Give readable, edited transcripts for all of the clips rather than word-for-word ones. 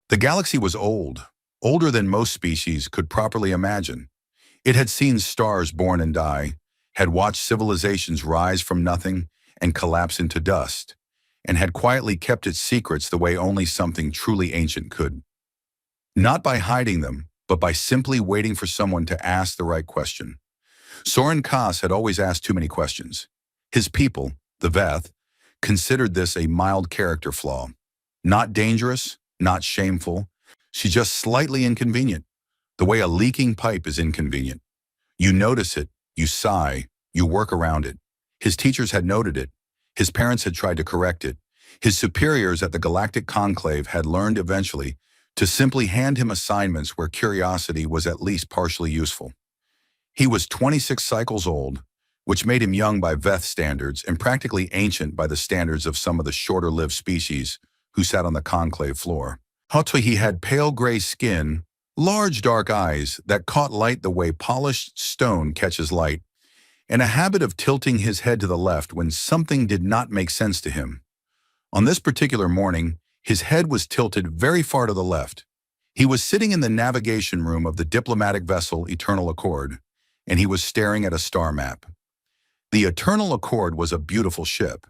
The galaxy was old, older than most species could properly imagine. It had seen stars born and die, had watched civilizations rise from nothing and collapse into dust, and had quietly kept its secrets the way only something truly ancient could. Not by hiding them, but by simply waiting for someone to ask the right question. Saurin Kas had always asked too many questions. His people, the Veth, considered this a mild character flaw. Not dangerous, not shameful, she's just slightly inconvenient, the way a leaking pipe is inconvenient. You notice it, you sigh, you work around it. His teachers had noted it. His parents had tried to correct it. His superiors at the Galactic Conclave had learned eventually to simply hand him assignments where curiosity was at least partially useful. He was 26 cycles old, which made him young by Veth standards and practically ancient by the standards of some of the shorter-lived species who sat on the conclave floor. He had pale gray skin, large dark eyes that caught light the way polished stone catches light, and a habit of tilting his head to the left when something did not make sense to him. On this particular morning, his head was tilted very far to the left. He was sitting in the navigation room of the diplomatic vessel Eternal Accord, and he was staring at a star map. The Eternal Accord was a beautiful ship.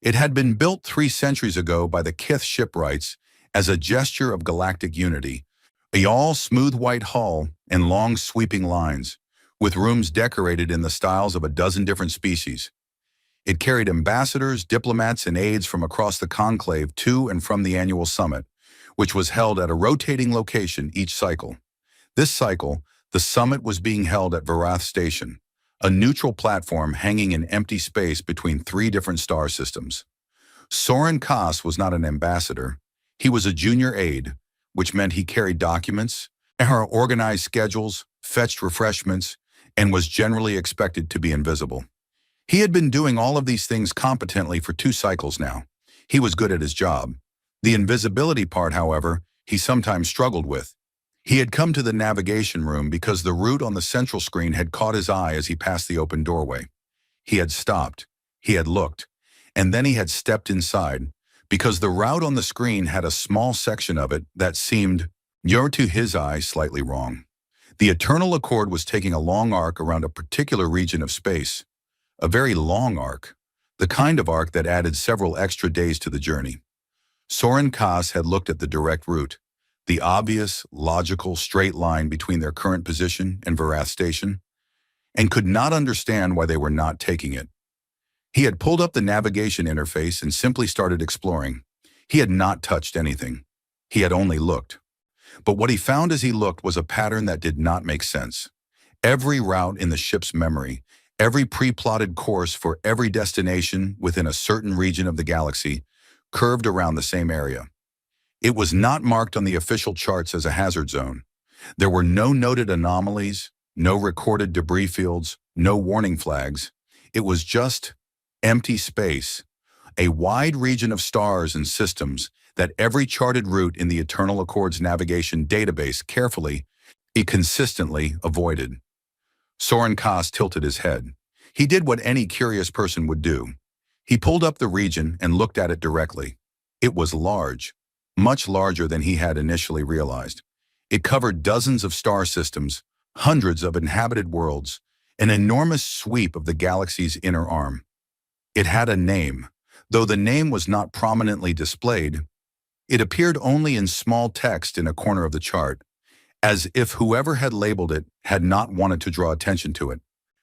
It had been built 3 centuries ago by the Kith shipwrights as a gesture of galactic unity, a all-smooth white hull and long sweeping lines, with rooms decorated in the styles of a dozen different species. It carried ambassadors, diplomats, and aides from across the conclave to and from the annual summit, which was held at a rotating location each cycle. This cycle, the summit was being held at Varath Station, a neutral platform hanging in empty space between 3 different star systems. Saurin Kas was not an ambassador. He was a junior aide, which meant he carried documents, organized schedules, fetched refreshments, and was generally expected to be invisible. He had been doing all of these things competently for 2 cycles now. He was good at his job. The invisibility part, however, he sometimes struggled with. He had come to the navigation room because the route on the central screen had caught his eye as he passed the open doorway. He had stopped, he had looked, and then he had stepped inside because the route on the screen had a small section of it that seemed, to his eye, slightly wrong. The Eternal Accord was taking a long arc around a particular region of space. A very long arc, the kind of arc that added several extra days to the journey. Saurin Kas had looked at the direct route, the obvious, logical, straight line between their current position and Varath Station, and could not understand why they were not taking it. He had pulled up the navigation interface and simply started exploring. He had not touched anything. He had only looked. But what he found as he looked was a pattern that did not make sense. Every route in the ship's memory, every pre-plotted course for every destination within a certain region of the galaxy, curved around the same area. It was not marked on the official charts as a hazard zone. There were no noted anomalies, no recorded debris fields, no warning flags. It was just empty space, a wide region of stars and systems that every charted route in the Eternal Accord's navigation database carefully, consistently avoided. Saurin Kas tilted his head. He did what any curious person would do. He pulled up the region and looked at it directly. It was large, much larger than he had initially realized. It covered dozens of star systems, hundreds of inhabited worlds, an enormous sweep of the galaxy's inner arm. It had a name, though the name was not prominently displayed. It appeared only in small text in a corner of the chart, as if whoever had labeled it had not wanted to draw attention to it.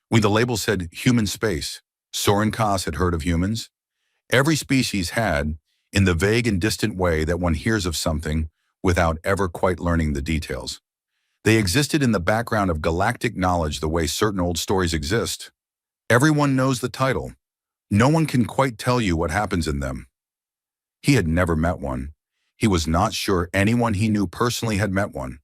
When the label said human space, Saurin Kas had heard of humans. Every species had, in the vague and distant way that one hears of something without ever quite learning the details. They existed in the background of galactic knowledge the way certain old stories exist. Everyone knows the title. No one can quite tell you what happens in them. He had never met one. He was not sure anyone he knew personally had met one.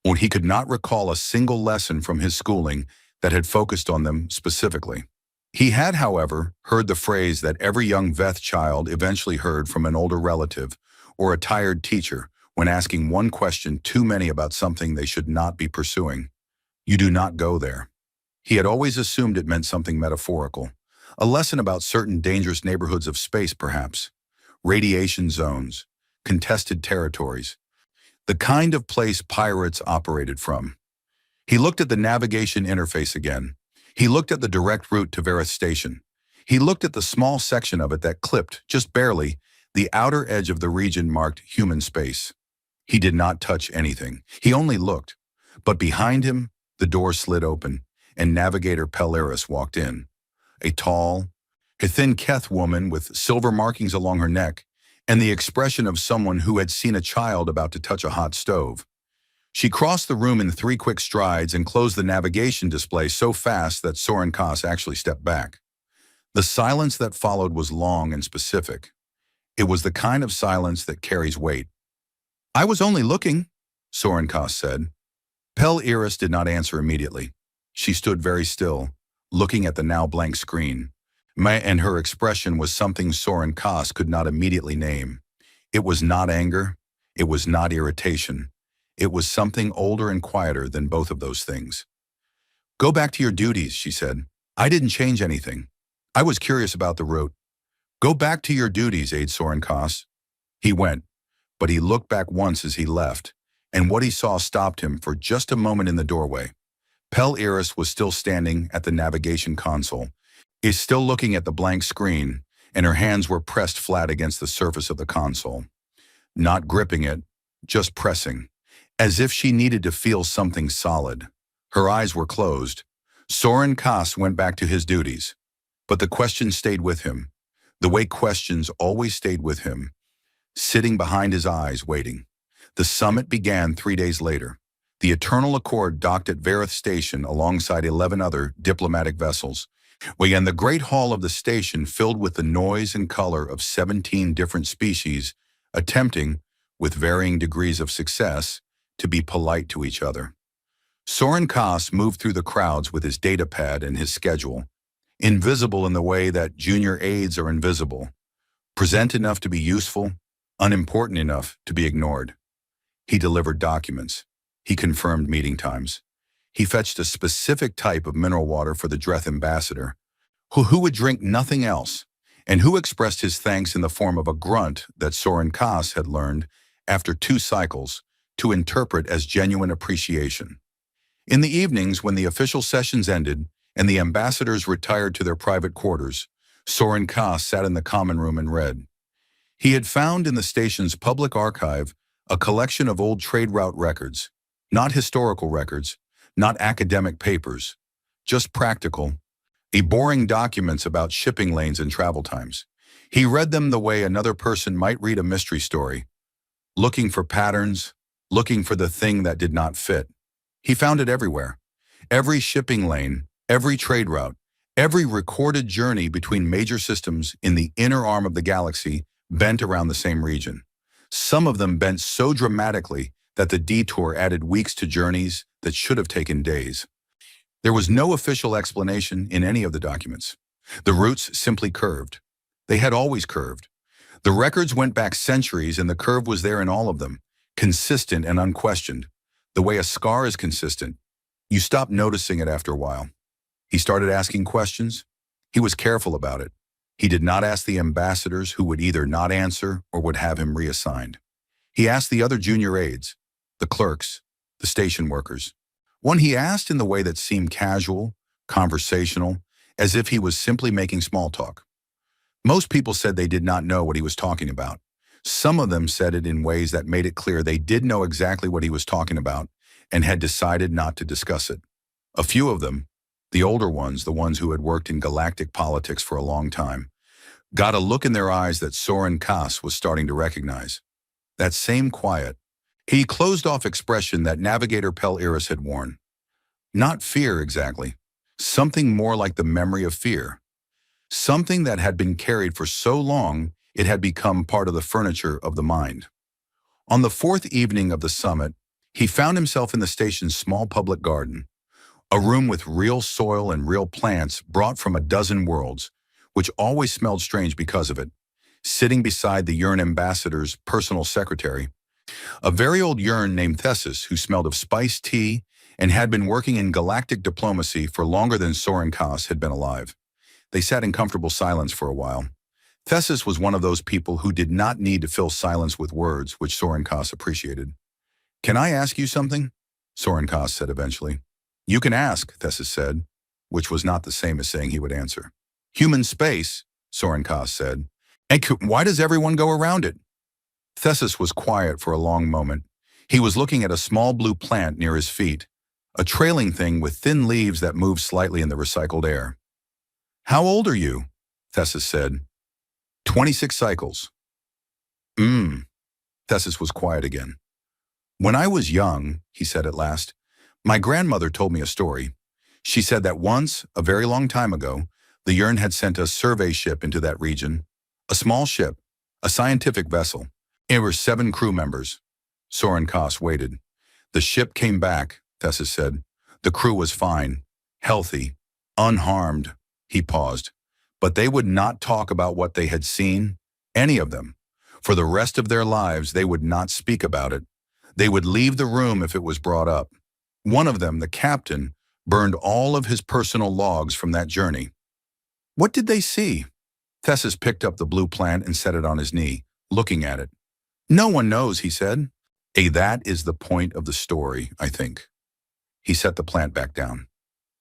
Or he could not recall a single lesson from his schooling that had focused on them specifically. He had, however, heard the phrase that every young Veth child eventually heard from an older relative or a tired teacher when asking one question too many about something they should not be pursuing. You do not go there. He had always assumed it meant something metaphorical, a lesson about certain dangerous neighborhoods of space, perhaps, radiation zones, contested territories. The kind of place pirates operated from. He looked at the navigation interface again. He looked at the direct route to Varith Station. He looked at the small section of it that clipped, just barely, the outer edge of the region marked human space. He did not touch anything. He only looked. But behind him, the door slid open, and Navigator Pelleris walked in. A tall, a thin Keth woman with silver markings along her neck, and the expression of someone who had seen a child about to touch a hot stove. She crossed the room in 3 quick strides and closed the navigation display so fast that Saurin Kas actually stepped back. The silence that followed was long and specific. It was the kind of silence that carries weight. "I was only looking," Saurin Kas said. Pelleris did not answer immediately. She stood very still, looking at the now blank screen. And her expression was something Saurin Kas could not immediately name. It was not anger. It was not irritation. It was something older and quieter than both of those things. "Go back to your duties," she said. "I didn't change anything. I was curious about the route." "Go back to your duties, Aide Saurin Kas." He went, but he looked back once as he left, and what he saw stopped him for just a moment in the doorway. Pelleris was still standing at the navigation console. He's still looking at the blank screen, and her hands were pressed flat against the surface of the console. Not gripping it, just pressing, as if she needed to feel something solid. Her eyes were closed. Saurin Kas went back to his duties. But the question stayed with him, the way questions always stayed with him, sitting behind his eyes, waiting. The summit began 3 days later. The Eternal Accord docked at Varith Station alongside 11 other diplomatic vessels. And the great hall of the station filled with the noise and color of 17 different species, attempting, with varying degrees of success, to be polite to each other. Saurin Kas moved through the crowds with his datapad and his schedule, invisible in the way that junior aides are invisible, present enough to be useful, unimportant enough to be ignored. He delivered documents. He confirmed meeting times. He fetched a specific type of mineral water for the Dreth ambassador, who would drink nothing else, and who expressed his thanks in the form of a grunt that Saurin Kas had learned, after 2 cycles, to interpret as genuine appreciation. In the evenings, when the official sessions ended and the ambassadors retired to their private quarters, Saurin Kas sat in the common room and read. He had found in the station's public archive a collection of old trade route records, not historical records, not academic papers, just practical, boring documents about shipping lanes and travel times. He read them the way another person might read a mystery story, looking for patterns, looking for the thing that did not fit. He found it everywhere. Every shipping lane, every trade route, every recorded journey between major systems in the inner arm of the galaxy bent around the same region. Some of them bent so dramatically that the detour added weeks to journeys that should have taken days. There was no official explanation in any of the documents. The routes simply curved. They had always curved. The records went back centuries, and the curve was there in all of them, consistent and unquestioned. The way a scar is consistent. You stop noticing it after a while. He started asking questions. He was careful about it. He did not ask the ambassadors, who would either not answer or would have him reassigned. He asked the other junior aides, the clerks, the station workers. One he asked in the way that seemed casual, conversational, as if he was simply making small talk. Most people said they did not know what he was talking about. Some of them said it in ways that made it clear they did know exactly what he was talking about and had decided not to discuss it. A few of them, the older ones, the ones who had worked in galactic politics for a long time, got a look in their eyes that Saurin Kas was starting to recognize. That same quiet, closed-off expression that Navigator Pelleris had worn. Not fear exactly, something more like the memory of fear. Something that had been carried for so long it had become part of the furniture of the mind. On the 4th evening of the summit, he found himself in the station's small public garden, a room with real soil and real plants brought from a dozen worlds, which always smelled strange because of it, sitting beside the Yearn ambassador's personal secretary, a very old Yearn named Thesis who smelled of spiced tea and had been working in galactic diplomacy for longer than Saurin Kas had been alive. They sat in comfortable silence for a while. Thesis was one of those people who did not need to fill silence with words, which Saurin Kas appreciated. Can I ask you something? Saurin Kas said eventually. You can ask, Thesis said, which was not the same as saying he would answer. Human space, Saurin Kas said. And why does everyone go around it? Thesis was quiet for a long moment. He was looking at a small blue plant near his feet, a trailing thing with thin leaves that moved slightly in the recycled air. How old are you? Thesis said. 26 cycles. Thesis was quiet again. When I was young, he said at last, my grandmother told me a story. She said that once, a very long time ago, the Yearn had sent a survey ship into that region. A small ship, a scientific vessel. There were 7 crew members. Saurin Kas waited. The ship came back, Thesis said. The crew was fine, healthy, unharmed. He paused. But they would not talk about what they had seen, any of them. For the rest of their lives, they would not speak about it. They would leave the room if it was brought up. One of them, the captain, burned all of his personal logs from that journey. What did they see? Thesis picked up the blue plant and set it on his knee, looking at it. No one knows, he said. That is the point of the story, I think. He set the plant back down.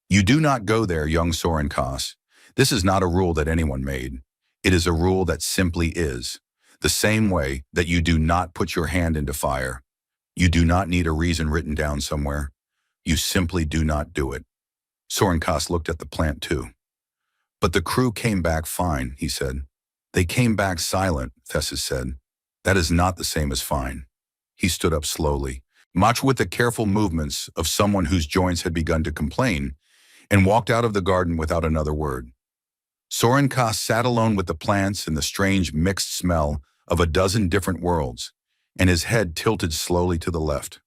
You do not go there, young Saurin Kas. This is not a rule that anyone made. It is a rule that simply is. The same way that you do not put your hand into fire. You do not need a reason written down somewhere. You simply do not do it. Saurin Kas looked at the plant too. But the crew came back fine, he said. They came back silent, Thesis said. That is not the same as fine. He stood up slowly, much with the careful movements of someone whose joints had begun to complain, and walked out of the garden without another word. Saurin Kas sat alone with the plants and the strange mixed smell of a dozen different worlds, and his head tilted slowly to the left.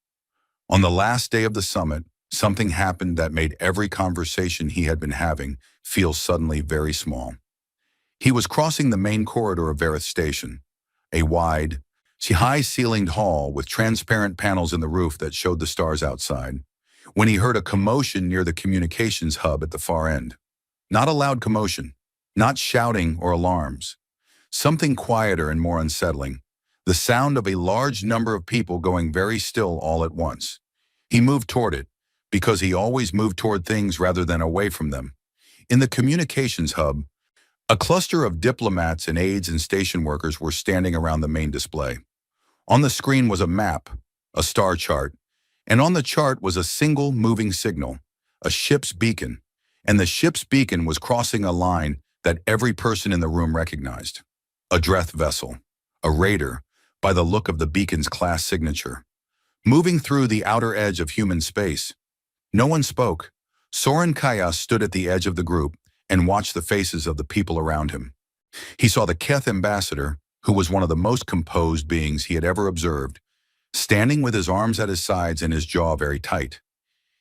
On the last day of the summit, something happened that made every conversation he had been having feel suddenly very small. He was crossing the main corridor of Varith Station, a wide, high-ceilinged hall with transparent panels in the roof that showed the stars outside, when he heard a commotion near the communications hub at the far end. Not a loud commotion, not shouting or alarms. Something quieter and more unsettling. The sound of a large number of people going very still all at once. He moved toward it, because he always moved toward things rather than away from them. In the communications hub, a cluster of diplomats and aides and station workers were standing around the main display. On the screen was a map, a star chart, and on the chart was a single moving signal, a ship's beacon, and the ship's beacon was crossing a line that every person in the room recognized. A Dreth vessel, a raider, by the look of the beacon's class signature, moving through the outer edge of human space. No one spoke. Saurin Kas stood at the edge of the group and watched the faces of the people around him. He saw the Keth ambassador, who was one of the most composed beings he had ever observed, standing with his arms at his sides and his jaw very tight.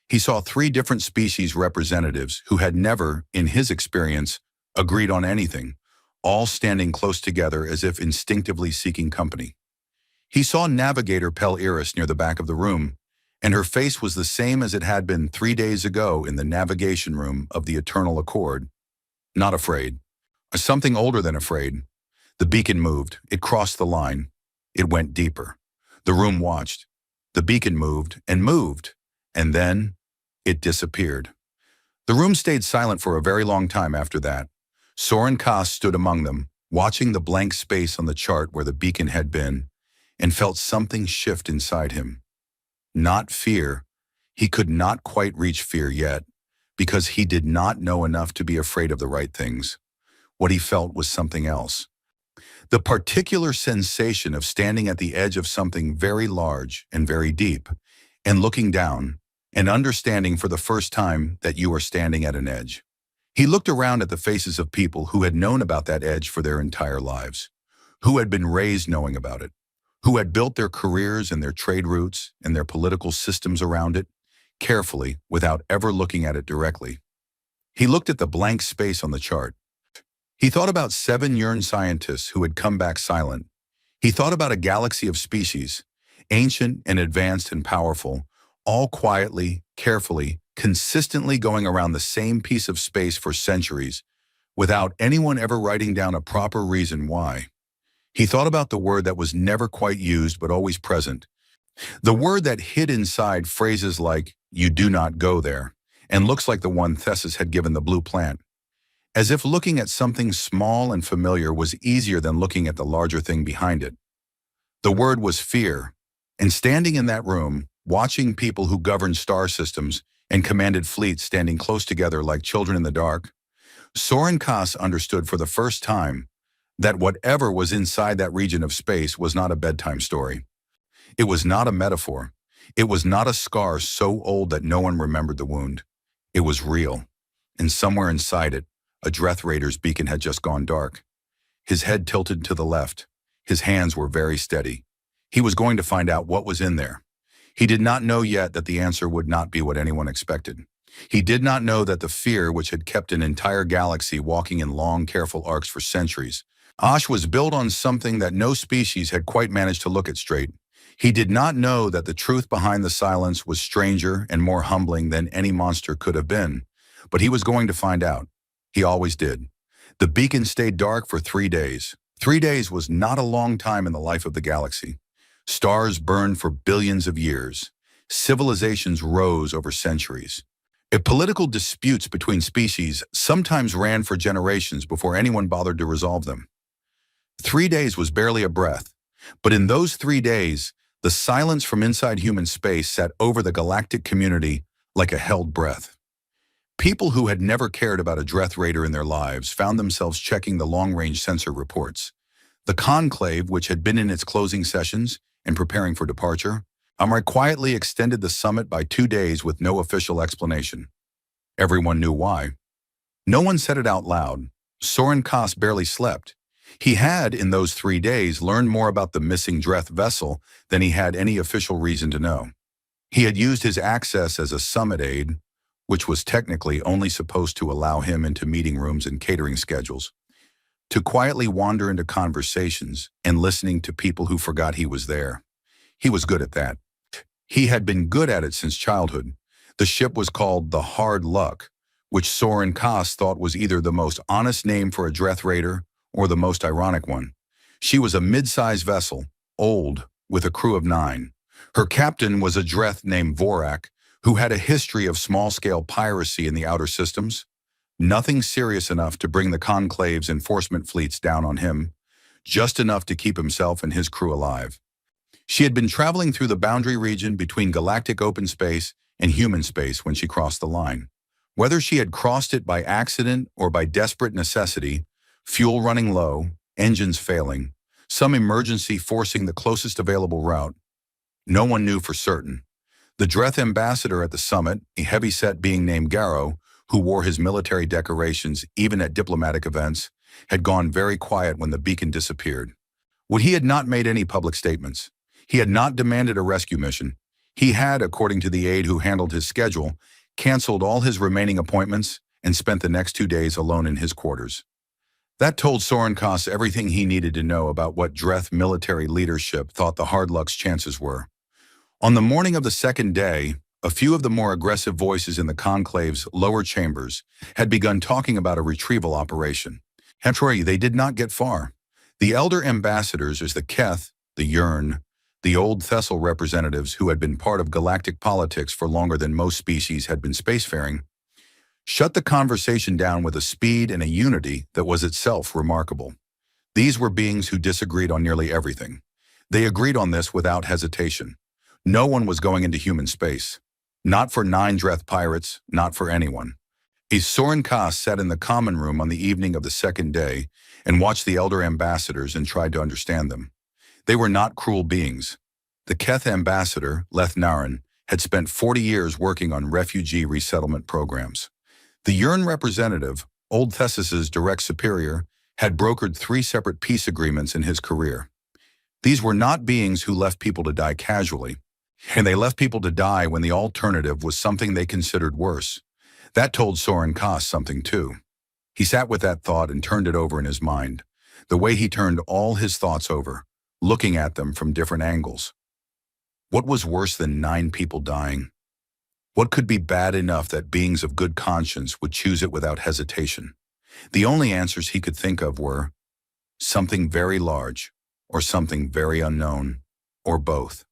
He saw 3 different species representatives who had never, in his experience, agreed on anything, all standing close together as if instinctively seeking company. He saw Navigator Pel Iris near the back of the room, and her face was the same as it had been 3 days ago in the navigation room of the Eternal Accord. Not afraid. Something older than afraid. The beacon moved. It crossed the line. It went deeper. The room watched. The beacon moved, and then it disappeared. The room stayed silent for a very long time after that. Saurin Kas stood among them, watching the blank space on the chart where the beacon had been, and felt something shift inside him. Not fear. He could not quite reach fear yet, because he did not know enough to be afraid of the right things. What he felt was something else. The particular sensation of standing at the edge of something very large and very deep, and looking down, and understanding for the first time that you are standing at an edge. He looked around at the faces of people who had known about that edge for their entire lives, who had been raised knowing about it, who had built their careers and their trade routes and their political systems around it, carefully, without ever looking at it directly. He looked at the blank space on the chart. He thought about 7 Yearn scientists who had come back silent. He thought about a galaxy of species, ancient and advanced and powerful, all quietly, carefully, consistently going around the same piece of space for centuries, without anyone ever writing down a proper reason why. He thought about the word that was never quite used but always present, The word that hid inside phrases like, "you do not go there," and looks like the one Thesis had given the blue plant, as if looking at something small and familiar was easier than looking at the larger thing behind it. The word was fear, and standing in that room, watching people who governed star systems and commanded fleets standing close together like children in the dark, Saurin Kas understood for the first time that whatever was inside that region of space was not a bedtime story. It was not a metaphor. It was not a scar so old that no one remembered the wound. It was real, and somewhere inside it, a Dreth Raider's beacon had just gone dark. His head tilted to the left. His hands were very steady. He was going to find out what was in there. He did not know yet that the answer would not be what anyone expected. He did not know that the fear which had kept an entire galaxy walking in long, careful arcs for centuries, Osh was built on something that no species had quite managed to look at straight. He did not know that the truth behind the silence was stranger and more humbling than any monster could have been. But he was going to find out. He always did. The beacon stayed dark for 3 days. 3 days was not a long time in the life of the galaxy. Stars burned for billions of years. Civilizations rose over centuries. Political disputes between species sometimes ran for generations before anyone bothered to resolve them. 3 days was barely a breath, but in those 3 days, the silence from inside human space sat over the galactic community like a held breath. People who had never cared about a Dreth Raider in their lives found themselves checking the long-range sensor reports. The conclave, which had been in its closing sessions and preparing for departure, quietly extended the summit by 2 days with no official explanation. Everyone knew why. No one said it out loud. Saurin Kas barely slept. He had, in those 3 days, learned more about the missing Dreth vessel than he had any official reason to know. He had used his access as a summit aide, which was technically only supposed to allow him into meeting rooms and catering schedules, to quietly wander into conversations and listening to people who forgot he was there. He was good at that. He had been good at it since childhood. The ship was called the Hard Luck, which Saurin Kas thought was either the most honest name for a Dreth Raider or the most ironic one. She was a mid-sized vessel, old, with a crew of 9. Her captain was a Dreth named Vorak, who had a history of small-scale piracy in the outer systems. Nothing serious enough to bring the Conclave's enforcement fleets down on him, just enough to keep himself and his crew alive. She had been traveling through the boundary region between galactic open space and human space when she crossed the line. Whether she had crossed it by accident or by desperate necessity, fuel running low, engines failing, some emergency forcing the closest available route, no one knew for certain. The Dreth ambassador at the summit, a heavyset being named Garrow, who wore his military decorations even at diplomatic events, had gone very quiet when the beacon disappeared. He had not made any public statements. He had not demanded a rescue mission. He had, according to the aide who handled his schedule, canceled all his remaining appointments and spent the next 2 days alone in his quarters. That told Saurin Kas everything he needed to know about what Dreth military leadership thought the Hard Luck's chances were. On the morning of the second day, a few of the more aggressive voices in the Conclave's lower chambers had begun talking about a retrieval operation. However, they did not get far. The elder ambassadors, as the Keth, the Yearn, the old Thessal representatives who had been part of galactic politics for longer than most species had been spacefaring, shut the conversation down with a speed and a unity that was itself remarkable. These were beings who disagreed on nearly everything. They agreed on this without hesitation. No one was going into human space. Not for 9 Dreth pirates, not for anyone. Saurin Kas sat in the common room on the evening of the second day and watched the elder ambassadors and tried to understand them. They were not cruel beings. The Keth ambassador, Leth Naran, had spent 40 years working on refugee resettlement programs. The Yearn representative, Old Thessis's direct superior, had brokered 3 separate peace agreements in his career. These were not beings who left people to die casually, and they left people to die when the alternative was something they considered worse. That told Saurin Kas something too. He sat with that thought and turned it over in his mind, the way he turned all his thoughts over, looking at them from different angles. What was worse than 9 people dying? What could be bad enough that beings of good conscience would choose it without hesitation? The only answers he could think of were something very large, or something very unknown, or both.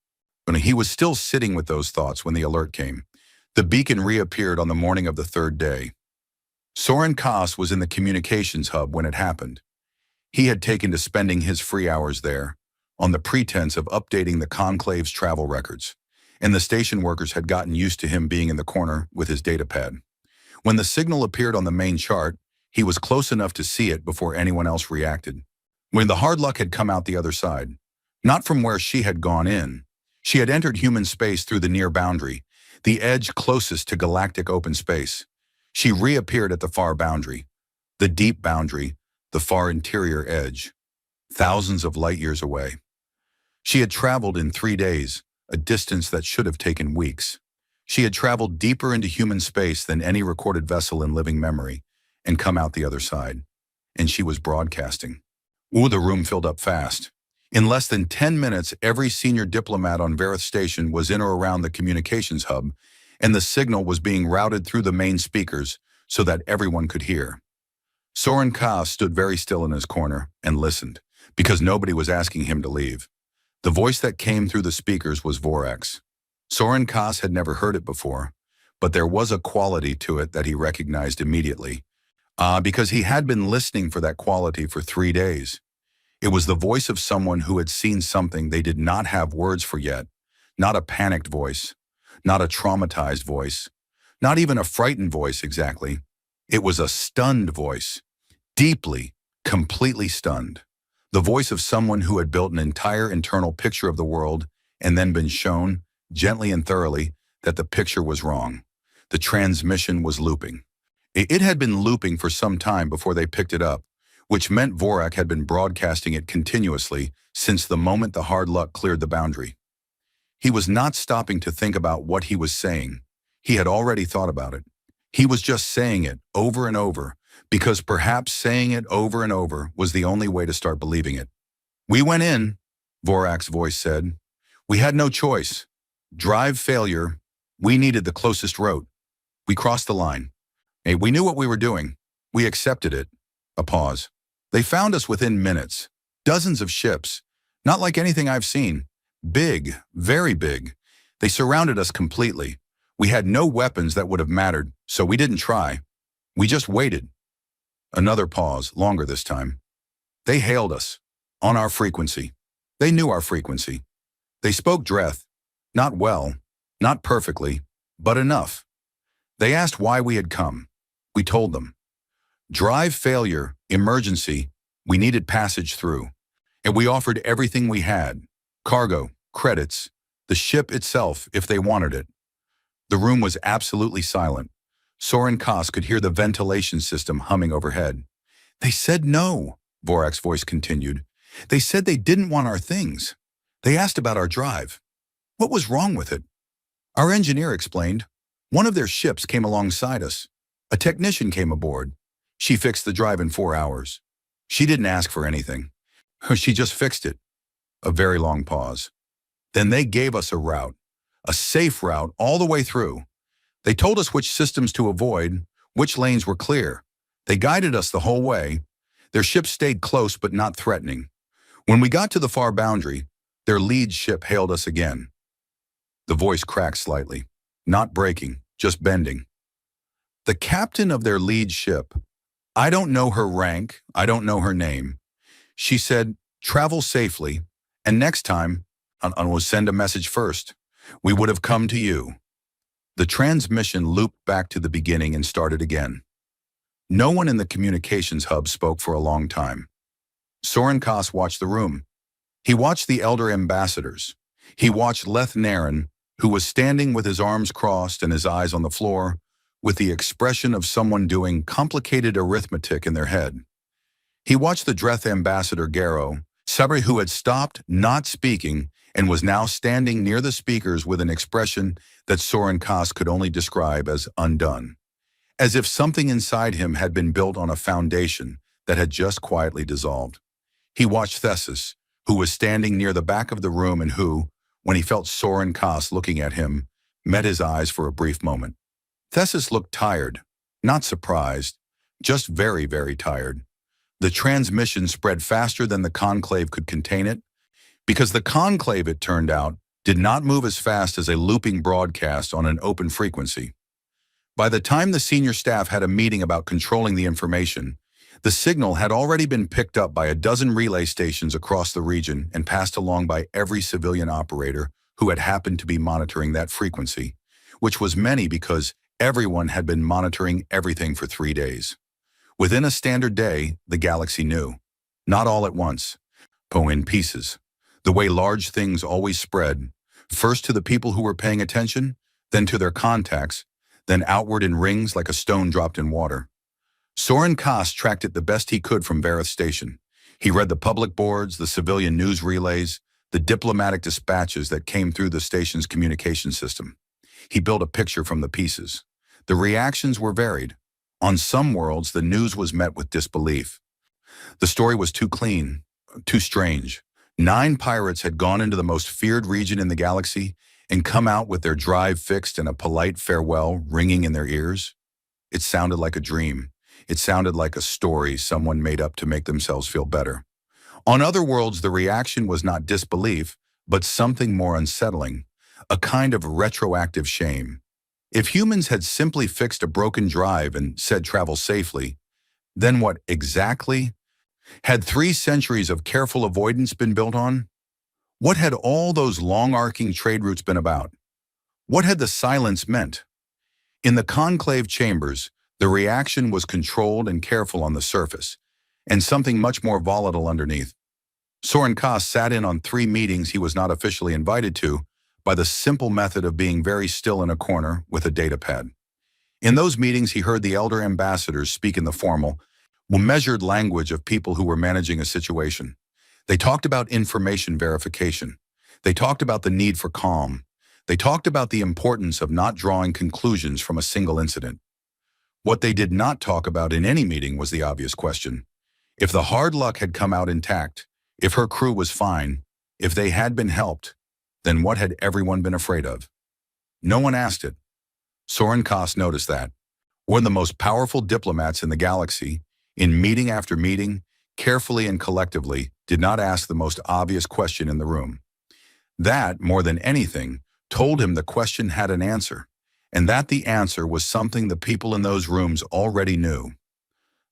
When he was still sitting with those thoughts when the alert came. The beacon reappeared on the morning of the third day. Saurin Kas was in the communications hub when it happened. He had taken to spending his free hours there, on the pretense of updating the conclave's travel records, and the station workers had gotten used to him being in the corner with his datapad. When the signal appeared on the main chart, he was close enough to see it before anyone else reacted. When the hard luck had come out the other side, not from where she had gone in, she had entered human space through the near boundary, the edge closest to galactic open space. She reappeared at the far boundary, the deep boundary, the far interior edge, thousands of light years away. She had traveled in 3 days, a distance that should have taken weeks. She had traveled deeper into human space than any recorded vessel in living memory, and come out the other side. And she was broadcasting. Ooh, the room filled up fast. In less than 10 minutes, every senior diplomat on Vareth Station was in or around the communications hub, and the signal was being routed through the main speakers so that everyone could hear. Saurin Kas stood very still in his corner and listened, because nobody was asking him to leave. The voice that came through the speakers was Vorax. Saurin Kas had never heard it before, but there was a quality to it that he recognized immediately, because he had been listening for that quality for 3 days. It was the voice of someone who had seen something they did not have words for yet, not a panicked voice, not a traumatized voice, not even a frightened voice exactly. It was a stunned voice, deeply, completely stunned. The voice of someone who had built an entire internal picture of the world and then been shown, gently and thoroughly, that the picture was wrong. The transmission was looping. It had been looping for some time before they picked it up, which meant Vorak had been broadcasting it continuously since the moment the hard luck cleared the boundary. He was not stopping to think about what he was saying. He had already thought about it. He was just saying it over and over, because perhaps saying it over and over was the only way to start believing it. "We went in," Vorak's voice said. "We had no choice. Drive failure. We needed the closest route. We crossed the line. Hey, we knew what we were doing. We accepted it." A pause. "They found us within minutes. Dozens of ships. Not like anything I've seen. Big, very big. They surrounded us completely. We had no weapons that would have mattered, so we didn't try. We just waited." Another pause, longer this time. "They hailed us. On our frequency. They knew our frequency. They spoke Dreth. Not well, not perfectly, but enough. They asked why we had come. We told them. Drive failure, emergency, we needed passage through. And we offered everything we had. Cargo, credits, the ship itself if they wanted it." The room was absolutely silent. Saurin Kas could hear the ventilation system humming overhead. "They said no," Vorak's voice continued. "They said they didn't want our things. They asked about our drive. What was wrong with it? Our engineer explained. One of their ships came alongside us. A technician came aboard. She fixed the drive in 4 hours. She didn't ask for anything. She just fixed it." A very long pause. "Then they gave us a route, a safe route all the way through. They told us which systems to avoid, which lanes were clear. They guided us the whole way. Their ship stayed close but not threatening. When we got to the far boundary, their lead ship hailed us again." The voice cracked slightly, not breaking, just bending. "The captain of their lead ship. I don't know her rank, I don't know her name. She said, 'Travel safely, and next time, I will send a message first. We would have come to you.'" The transmission looped back to the beginning and started again. No one in the communications hub spoke for a long time. Saurin Kas watched the room. He watched the elder ambassadors. He watched Leth Naren, who was standing with his arms crossed and his eyes on the floor, with the expression of someone doing complicated arithmetic in their head. He watched the Dreth ambassador Garo, somebody who had stopped not speaking and was now standing near the speakers with an expression that Saurin Kas could only describe as undone, as if something inside him had been built on a foundation that had just quietly dissolved. He watched Thesis, who was standing near the back of the room and who, when he felt Saurin Kas looking at him, met his eyes for a brief moment. Thesis looked tired, not surprised, just very, very tired. The transmission spread faster than the conclave could contain it, because the conclave, it turned out, did not move as fast as a looping broadcast on an open frequency. By the time the senior staff had a meeting about controlling the information, the signal had already been picked up by a dozen relay stations across the region and passed along by every civilian operator who had happened to be monitoring that frequency, which was many because everyone had been monitoring everything for 3 days. Within a standard day, the galaxy knew. Not all at once, but in pieces. The way large things always spread, first to the people who were paying attention, then to their contacts, then outward in rings like a stone dropped in water. Saurin Kas tracked it the best he could from Vareth Station. He read the public boards, the civilian news relays, the diplomatic dispatches that came through the station's communication system. He built a picture from the pieces. The reactions were varied. On some worlds, the news was met with disbelief. The story was too clean, too strange. 9 pirates had gone into the most feared region in the galaxy and come out with their drive fixed and a polite farewell ringing in their ears. It sounded like a dream. It sounded like a story someone made up to make themselves feel better. On other worlds, the reaction was not disbelief, but something more unsettling, a kind of retroactive shame. If humans had simply fixed a broken drive and said travel safely, then what exactly had 3 centuries of careful avoidance been built on? What had all those long-arcing trade routes been about? What had the silence meant? In the conclave chambers, the reaction was controlled and careful on the surface, and something much more volatile underneath. Saurin Kas sat in on 3 meetings he was not officially invited to by the simple method of being very still in a corner with a datapad. In those meetings, he heard the elder ambassadors speak in the formal, measured language of people who were managing a situation. They talked about information verification. They talked about the need for calm. They talked about the importance of not drawing conclusions from a single incident. What they did not talk about in any meeting was the obvious question. If the hard luck had come out intact, if her crew was fine, if they had been helped, then what had everyone been afraid of? No one asked it. Saurin Kas noticed that. One of the most powerful diplomats in the galaxy, in meeting after meeting, carefully and collectively, did not ask the most obvious question in the room. That, more than anything, told him the question had an answer, and that the answer was something the people in those rooms already knew.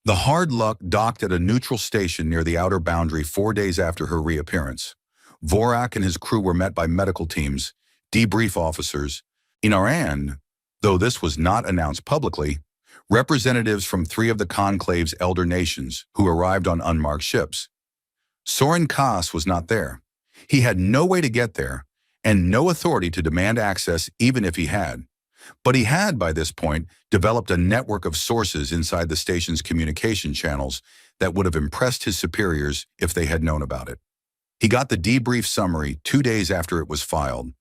The hard luck docked at a neutral station near the outer boundary 4 days after her reappearance. Vorak and his crew were met by medical teams, debrief officers. In Iran, though this was not announced publicly, representatives from 3 of the conclave's elder nations who arrived on unmarked ships. Saurin Kas was not there. He had no way to get there and no authority to demand access even if he had. But he had, by this point, developed a network of sources inside the station's communication channels that would have impressed his superiors if they had known about it. He got the debrief summary 2 days after it was filed.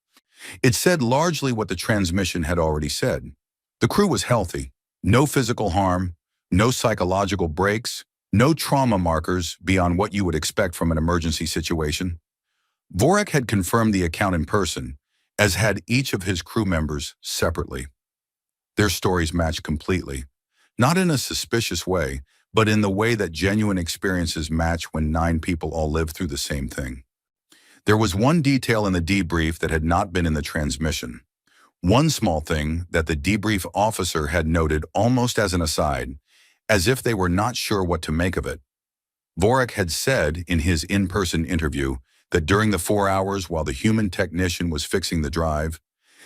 It said largely what the transmission had already said. The crew was healthy, no physical harm, no psychological breaks, no trauma markers beyond what you would expect from an emergency situation. Vorak had confirmed the account in person, as had each of his crew members separately. Their stories matched completely, not in a suspicious way, but in the way that genuine experiences match when 9 people all live through the same thing. There was one detail in the debrief that had not been in the transmission. One small thing that the debrief officer had noted almost as an aside, as if they were not sure what to make of it. Vorak had said in his in-person interview that during the 4 hours while the human technician was fixing the drive,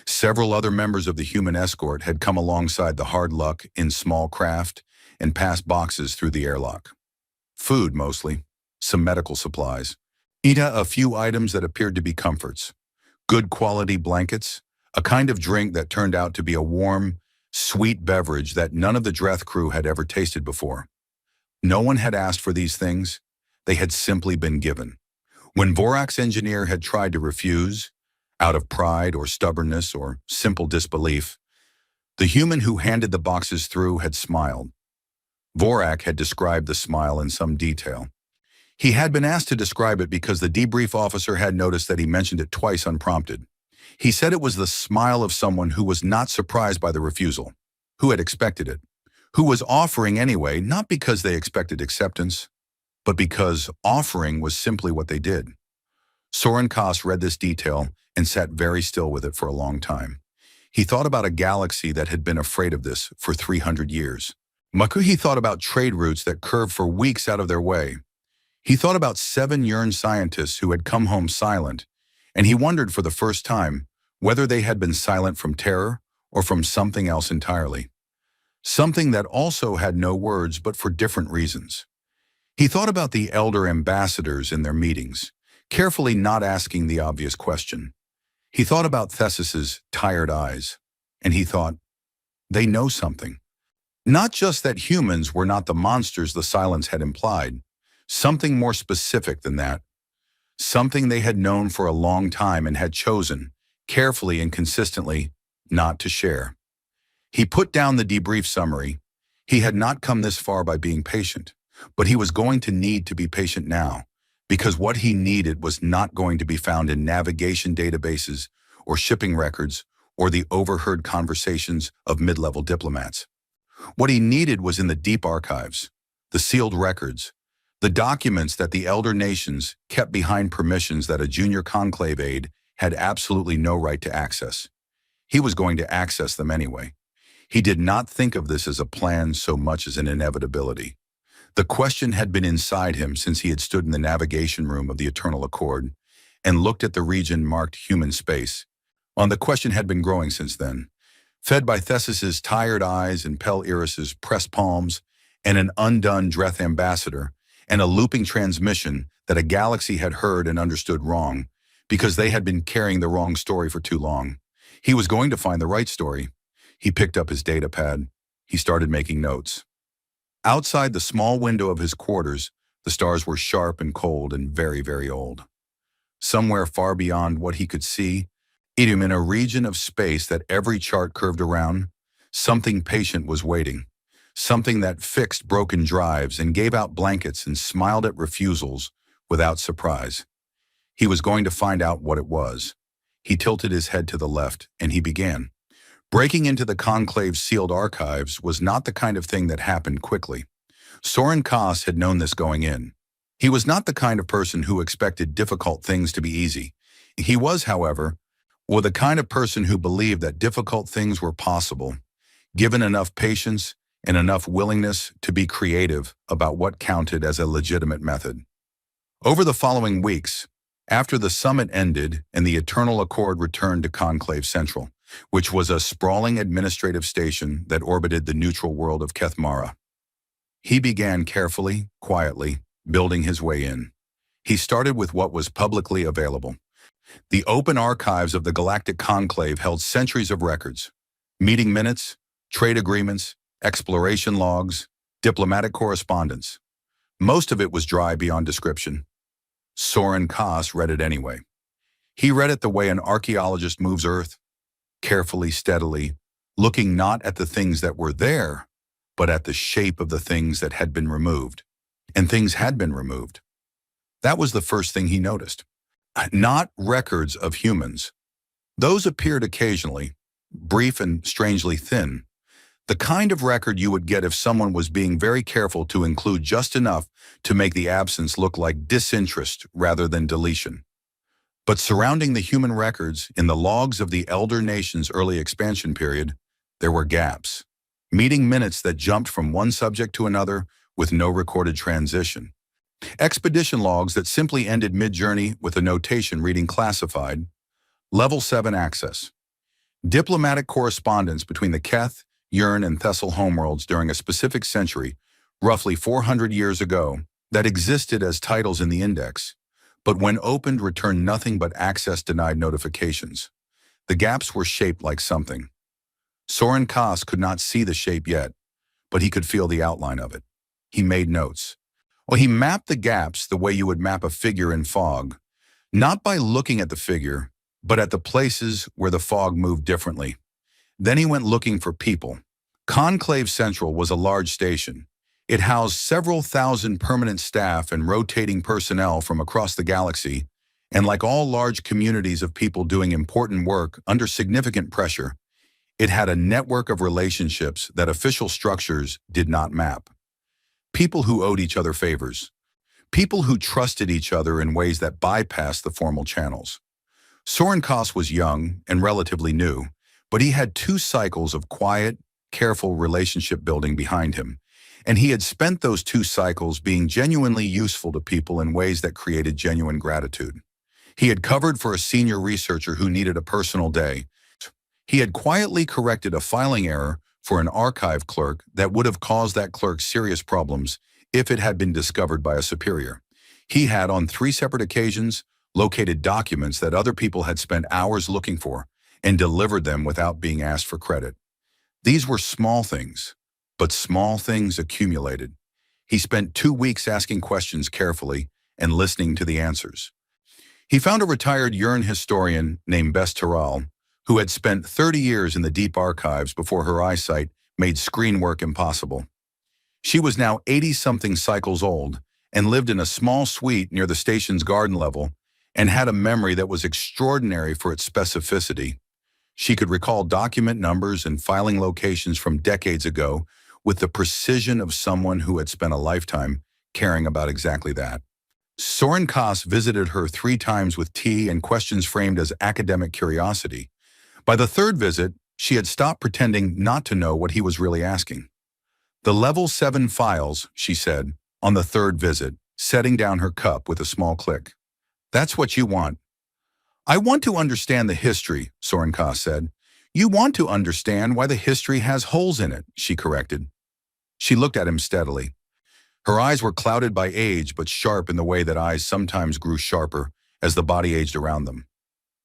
several other members of the human escort had come alongside the hard luck in small craft and passed boxes through the airlock. Food, mostly. Some medical supplies. A few items that appeared to be comforts. Good quality blankets. A kind of drink that turned out to be a warm, sweet beverage that none of the Dreth crew had ever tasted before. No one had asked for these things. They had simply been given. When Vorak's engineer had tried to refuse, out of pride or stubbornness or simple disbelief, the human who handed the boxes through had smiled. Vorak had described the smile in some detail. He had been asked to describe it because the debrief officer had noticed that he mentioned it twice unprompted. He said it was the smile of someone who was not surprised by the refusal, who had expected it, who was offering anyway, not because they expected acceptance, but because offering was simply what they did. Saurin Kas read this detail and sat very still with it for a long time. He thought about a galaxy that had been afraid of this for 300 years. He thought about trade routes that curved for weeks out of their way. He thought about 7 yearned scientists who had come home silent, and he wondered for the first time whether they had been silent from terror or from something else entirely. Something that also had no words but for different reasons. He thought about the elder ambassadors in their meetings, carefully not asking the obvious question. He thought about Thesis's tired eyes, and he thought, they know something. Not just that humans were not the monsters the silence had implied, something more specific than that. Something they had known for a long time and had chosen, carefully and consistently, not to share. He put down the debrief summary. He had not come this far by being patient, but he was going to need to be patient now, because what he needed was not going to be found in navigation databases or shipping records or the overheard conversations of mid-level diplomats. What he needed was in the deep archives, the sealed records, the documents that the elder nations kept behind permissions that a junior conclave aide had absolutely no right to access. He was going to access them anyway. He did not think of this as a plan so much as an inevitability. The question had been inside him since he had stood in the navigation room of the Eternal Accord and looked at the region marked human space. The question had been growing since then, fed by Thesis's tired eyes and Pel Iris's pressed palms and an undone Dreth ambassador and a looping transmission that a galaxy had heard and understood wrong because they had been carrying the wrong story for too long. He was going to find the right story. He picked up his data pad. He started making notes. Outside the small window of his quarters, the stars were sharp and cold and very, very old. Somewhere far beyond what he could see, in a region of space that every chart curved around, something patient was waiting. Something that fixed broken drives and gave out blankets and smiled at refusals without surprise. He was going to find out what it was. He tilted his head to the left, and he began. Breaking into the Conclave's sealed archives was not the kind of thing that happened quickly. Saurin Kas had known this going in. He was not the kind of person who expected difficult things to be easy. He was, however, the kind of person who believed that difficult things were possible, given enough patience and enough willingness to be creative about what counted as a legitimate method. Over the following weeks, after the summit ended and the Eternal Accord returned to Conclave Central, which was a sprawling administrative station that orbited the neutral world of Kethmara, he began carefully, quietly, building his way in. He started with what was publicly available. The open archives of the Galactic Conclave held centuries of records, meeting minutes, trade agreements, exploration logs, diplomatic correspondence. Most of it was dry beyond description. Saurin Kas read it anyway. He read it the way an archaeologist moves Earth, carefully, steadily, looking not at the things that were there, but at the shape of the things that had been removed. And things had been removed. That was the first thing he noticed. Not records of humans. Those appeared occasionally, brief and strangely thin. The kind of record you would get if someone was being very careful to include just enough to make the absence look like disinterest rather than deletion. But surrounding the human records in the logs of the Elder Nation's early expansion period, there were gaps. Meeting minutes that jumped from one subject to another with no recorded transition. Expedition logs that simply ended mid-journey with a notation reading classified. Level 7 access. Diplomatic correspondence between the Keth, Yurn, and Thessal homeworlds during a specific century, roughly 400 years ago, that existed as titles in the index, but when opened returned nothing but access-denied notifications. The gaps were shaped like something. Saurin Kas could not see the shape yet, but he could feel the outline of it. He made notes. He mapped the gaps the way you would map a figure in fog, not by looking at the figure, but at the places where the fog moved differently. Then he went looking for people. Conclave Central was a large station. It housed several thousand permanent staff and rotating personnel from across the galaxy, and like all large communities of people doing important work under significant pressure, it had a network of relationships that official structures did not map. People who owed each other favors. people who trusted each other in ways that bypassed the formal channels. Saurin Kas was young and relatively new, but he had 2 cycles of quiet, careful relationship building behind him, and he had spent those 2 cycles being genuinely useful to people in ways that created genuine gratitude. He had covered for a senior researcher who needed a personal day. He had quietly corrected a filing error for an archive clerk that would have caused that clerk serious problems if it had been discovered by a superior. He had, on 3 separate occasions, located documents that other people had spent hours looking for and delivered them without being asked for credit. These were small things, but small things accumulated. He spent 2 weeks asking questions carefully and listening to the answers. He found a retired urine historian named Bess Terrell, who had spent 30 years in the deep archives before her eyesight made screen work impossible. She was now 80-something cycles old and lived in a small suite near the station's garden level and had a memory that was extraordinary for its specificity. She could recall document numbers and filing locations from decades ago with the precision of someone who had spent a lifetime caring about exactly that. Saurin Kas visited her 3 times with tea and questions framed as academic curiosity. By the 3rd visit, she had stopped pretending not to know what he was really asking. "The level 7 files," she said, on the 3rd visit, setting down her cup with a small click. "That's what you want." "I want to understand the history," Saurin Kas said. "You want to understand why the history has holes in it," she corrected. She looked at him steadily. Her eyes were clouded by age, but sharp in the way that eyes sometimes grew sharper as the body aged around them.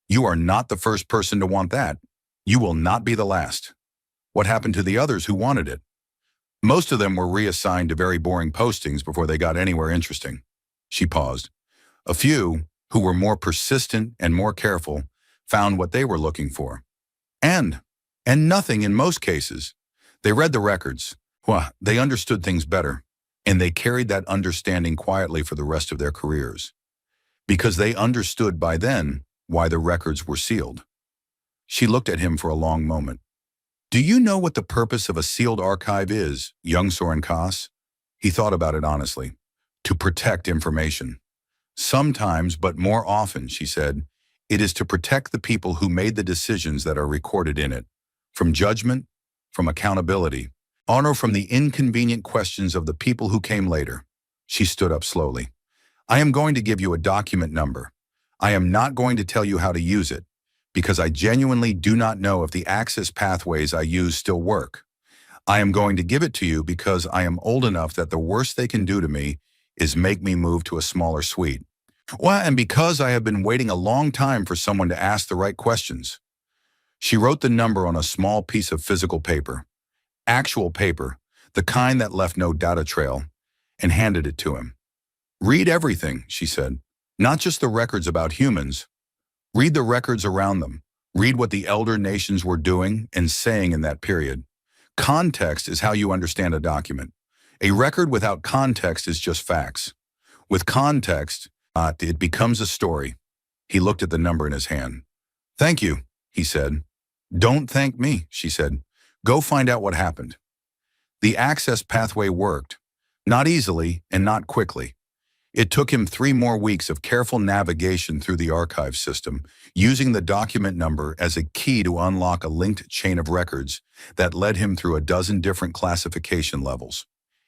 "You are not the first person to want that. You will not be the last. What happened to the others who wanted it?" "Most of them were reassigned to very boring postings before they got anywhere interesting." She paused. "A few, who were more persistent and more careful, found what they were looking for. And nothing in most cases. They read the records. Well, they understood things better, and they carried that understanding quietly for the rest of their careers. Because they understood by then why the records were sealed." She looked at him for a long moment. "Do you know what the purpose of a sealed archive is, young Saurin Kas?" He thought about it honestly. "To protect information." "Sometimes, but more often," she said, "it is to protect the people who made the decisions that are recorded in it. From judgment, from accountability, honor from the inconvenient questions of the people who came later." She stood up slowly. "I am going to give you a document number. I am not going to tell you how to use it, because I genuinely do not know if the access pathways I use still work. I am going to give it to you because I am old enough that the worst they can do to me is make me move to a smaller suite. Well, and because I have been waiting a long time for someone to ask the right questions." She wrote the number on a small piece of physical paper, actual paper, the kind that left no data trail, and handed it to him. "Read everything," she said. "Not just the records about humans. Read the records around them. Read what the elder nations were doing and saying in that period. Context is how you understand a document. A record without context is just facts. With context, it becomes a story." He looked at the number in his hand. "Thank you," he said. "Don't thank me," she said. "Go find out what happened." The access pathway worked. Not easily and not quickly. It took him 3 more weeks of careful navigation through the archive system, using the document number as a key to unlock a linked chain of records that led him through a dozen different classification levels.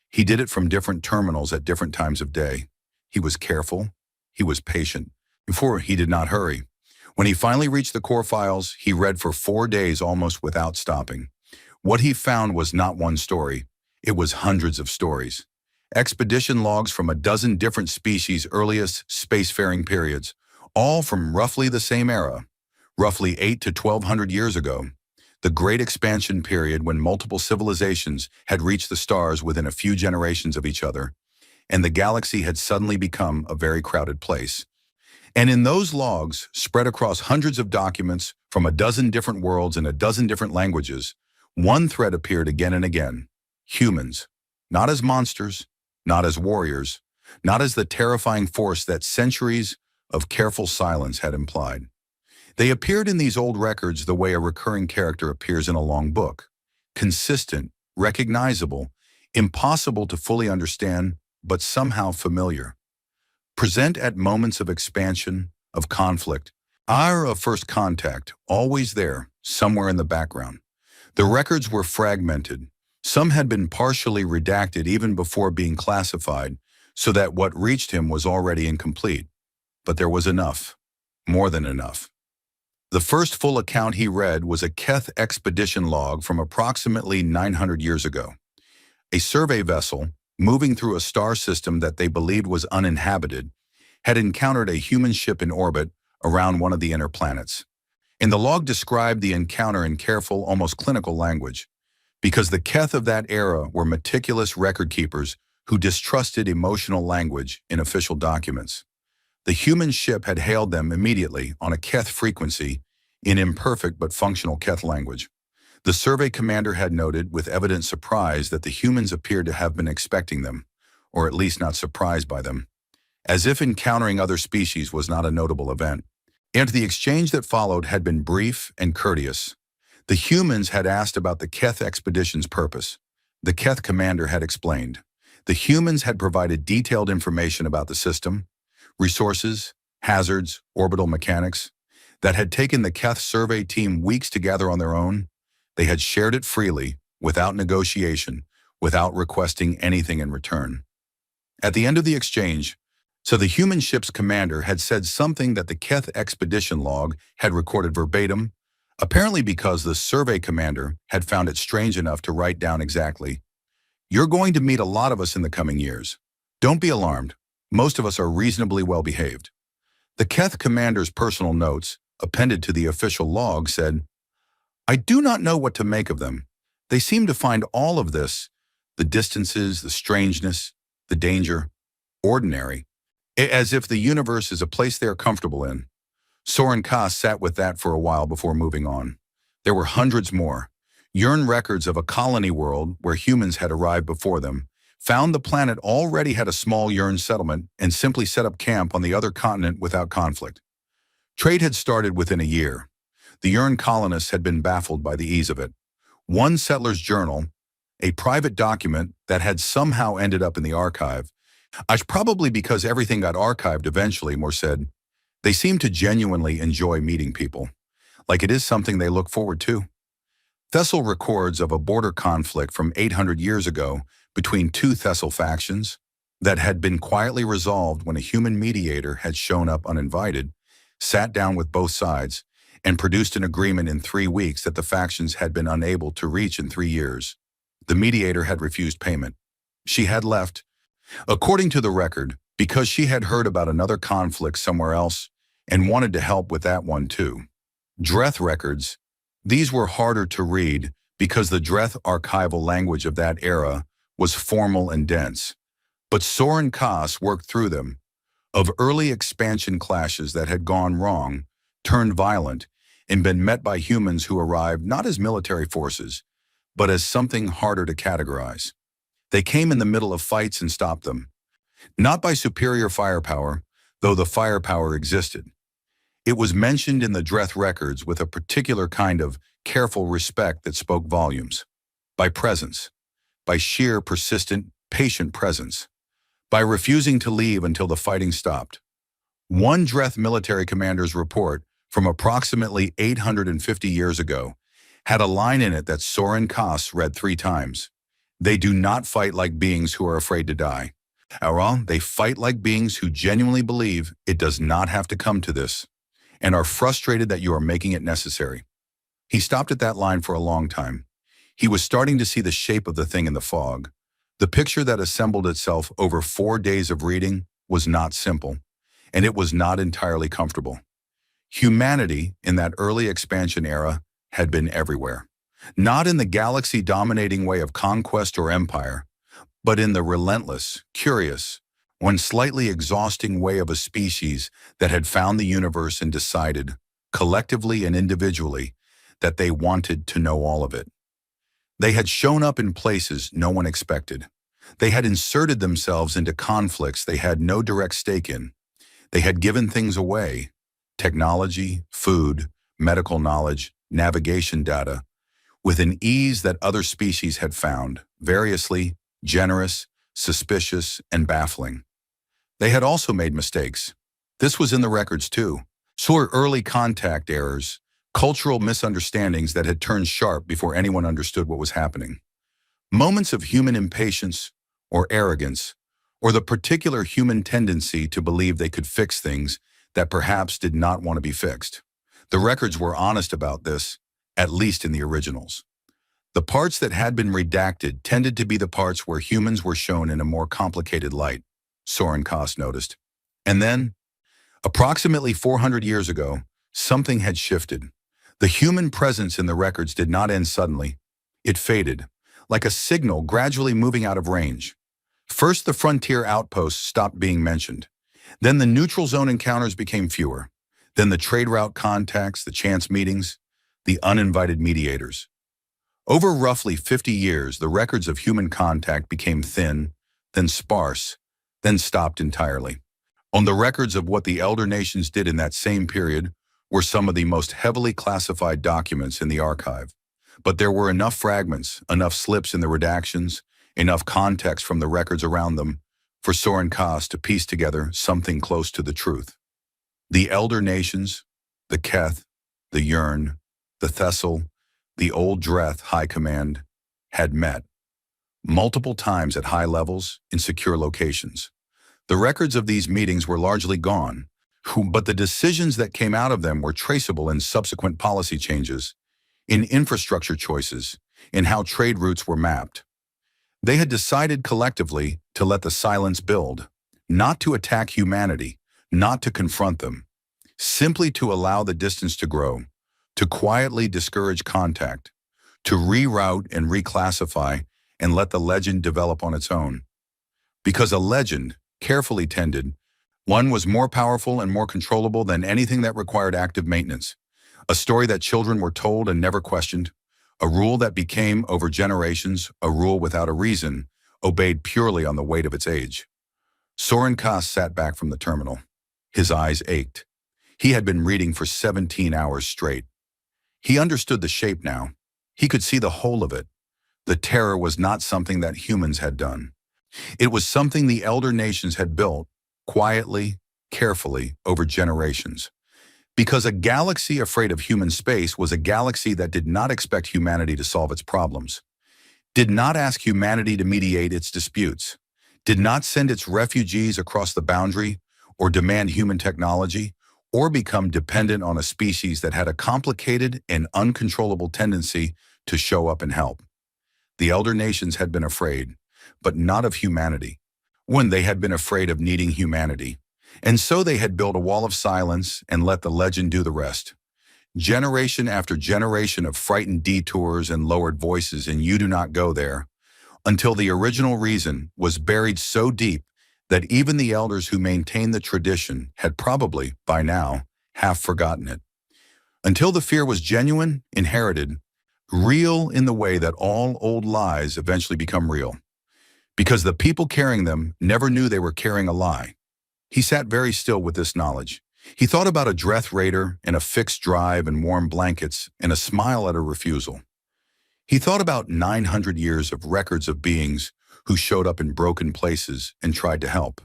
He did it from different terminals at different times of day. He was careful. He was patient. Before, he did not hurry. When he finally reached the core files, he read for 4 days almost without stopping. What he found was not one story. It was hundreds of stories. Expedition logs from a dozen different species' earliest spacefaring periods, all from roughly the same era, roughly 8 to 1200 years ago, the Great Expansion period when multiple civilizations had reached the stars within a few generations of each other, and the galaxy had suddenly become a very crowded place. And in those logs, spread across hundreds of documents from a dozen different worlds in a dozen different languages, one thread appeared again and again: humans, not as monsters, not as warriors, not as the terrifying force that centuries of careful silence had implied. They appeared in these old records the way a recurring character appears in a long book: consistent, recognizable, impossible to fully understand, but somehow familiar. present at moments of expansion, of conflict, hour of first contact, always there, somewhere in the background. The records were fragmented. Some had been partially redacted even before being classified, so that what reached him was already incomplete. But there was enough, more than enough. The first full account he read was a Keth expedition log from approximately 900 years ago. A survey vessel, moving through a star system that they believed was uninhabited, had encountered a human ship in orbit around one of the inner planets. And the log described the encounter in careful, almost clinical language, because the Keth of that era were meticulous record keepers who distrusted emotional language in official documents. The human ship had hailed them immediately on a Keth frequency in imperfect but functional Keth language. The survey commander had noted with evident surprise that the humans appeared to have been expecting them, or at least not surprised by them, as if encountering other species was not a notable event. And the exchange that followed had been brief and courteous. The humans had asked about the Keth expedition's purpose. The Keth commander had explained. The humans had provided detailed information about the system, resources, hazards, orbital mechanics, that had taken the Keth survey team weeks to gather on their own. They had shared it freely, without negotiation, without requesting anything in return. At the end of the exchange, so the human ship's commander had said something that the Keth expedition log had recorded verbatim, apparently because the survey commander had found it strange enough to write down exactly, "You're going to meet a lot of us in the coming years. Don't be alarmed. Most of us are reasonably well behaved." The Keth commander's personal notes, appended to the official log, said, "I do not know what to make of them. They seem to find all of this, the distances, the strangeness, the danger, ordinary, as if the universe is a place they are comfortable in." Saurin Kas sat with that for a while before moving on. There were hundreds more. Yearn records of a colony world where humans had arrived before them, found the planet already had a small Yearn settlement and simply set up camp on the other continent without conflict. Trade had started within a year. The Yearn colonists had been baffled by the ease of it. One settler's journal, a private document that had somehow ended up in the archive, probably because everything got archived eventually, Moore said, "They seem to genuinely enjoy meeting people, like it is something they look forward to." Thessal records of a border conflict from 800 years ago between two Thessal factions that had been quietly resolved when a human mediator had shown up uninvited, sat down with both sides, and produced an agreement in 3 weeks that the factions had been unable to reach in 3 years. The mediator had refused payment. She had left, according to the record, because she had heard about another conflict somewhere else and wanted to help with that one too. Dreth records. These were harder to read because the Dreth archival language of that era was formal and dense. But Saurin Kas worked through them, of early expansion clashes that had gone wrong, turned violent, and been met by humans who arrived not as military forces, but as something harder to categorize. They came in the middle of fights and stopped them. Not by superior firepower, though the firepower existed. It was mentioned in the Dreth records with a particular kind of careful respect that spoke volumes. By presence. By sheer, persistent, patient presence. By refusing to leave until the fighting stopped. One Dreth military commander's report from approximately 850 years ago had a line in it that Saurin Kas read 3 times. "They do not fight like beings who are afraid to die. They fight like beings who genuinely believe it does not have to come to this, and are frustrated that you are making it necessary." He stopped at that line for a long time. He was starting to see the shape of the thing in the fog. The picture that assembled itself over 4 days of reading was not simple, and it was not entirely comfortable. Humanity, in that early expansion era, had been everywhere. Not in the galaxy-dominating way of conquest or empire, but in the relentless, curious, one slightly exhausting way of a species that had found the universe and decided, collectively and individually, that they wanted to know all of it. They had shown up in places no one expected. They had inserted themselves into conflicts they had no direct stake in. They had given things away, technology, food, medical knowledge, navigation data, with an ease that other species had found, variously, generous, suspicious, and baffling. They had also made mistakes. This was in the records too. So early contact errors, cultural misunderstandings that had turned sharp before anyone understood what was happening. Moments of human impatience or arrogance, or the particular human tendency to believe they could fix things that perhaps did not want to be fixed. The records were honest about this, at least in the originals. The parts that had been redacted tended to be the parts where humans were shown in a more complicated light, Saurin Kas noticed. And then, approximately 400 years ago, something had shifted. The human presence in the records did not end suddenly. It faded, like a signal gradually moving out of range. First, the frontier outposts stopped being mentioned. Then the neutral zone encounters became fewer. Then the trade route contacts, the chance meetings, the uninvited mediators. Over roughly 50 years, the records of human contact became thin, then sparse, then stopped entirely. On the records of what the elder nations did in that same period were some of the most heavily classified documents in the archive. But there were enough fragments, enough slips in the redactions, enough context from the records around them for Saurin Kas to piece together something close to the truth. The elder nations, the Keth, the Yearn, the Thessal, the Old Dreth High Command, had met multiple times at high levels in secure locations. The records of these meetings were largely gone, but the decisions that came out of them were traceable in subsequent policy changes, in infrastructure choices, in how trade routes were mapped. They had decided collectively to let the silence build, not to attack humanity, not to confront them, simply to allow the distance to grow, to quietly discourage contact, to reroute and reclassify and let the legend develop on its own. Because a legend, carefully tended, one was more powerful and more controllable than anything that required active maintenance. A story that children were told and never questioned, a rule that became, over generations, a rule without a reason, obeyed purely on the weight of its age. Saurin Kas sat back from the terminal. His eyes ached. He had been reading for 17 hours straight. He understood the shape now. He could see the whole of it. The terror was not something that humans had done. It was something the elder nations had built, quietly, carefully, over generations. Because a galaxy afraid of human space was a galaxy that did not expect humanity to solve its problems, did not ask humanity to mediate its disputes, did not send its refugees across the boundary or demand human technology, or become dependent on a species that had a complicated and uncontrollable tendency to show up and help. The elder nations had been afraid, but not of humanity, when they had been afraid of needing humanity. And so they had built a wall of silence and let the legend do the rest. Generation after generation of frightened detours and lowered voices and you do not go there, until the original reason was buried so deep that even the elders who maintained the tradition had probably, by now, half forgotten it. Until the fear was genuine, inherited, real in the way that all old lies eventually become real. Because the people carrying them never knew they were carrying a lie. He sat very still with this knowledge. He thought about a Dreth raider and a fixed drive and warm blankets and a smile at a refusal. He thought about 900 years of records of beings who showed up in broken places and tried to help.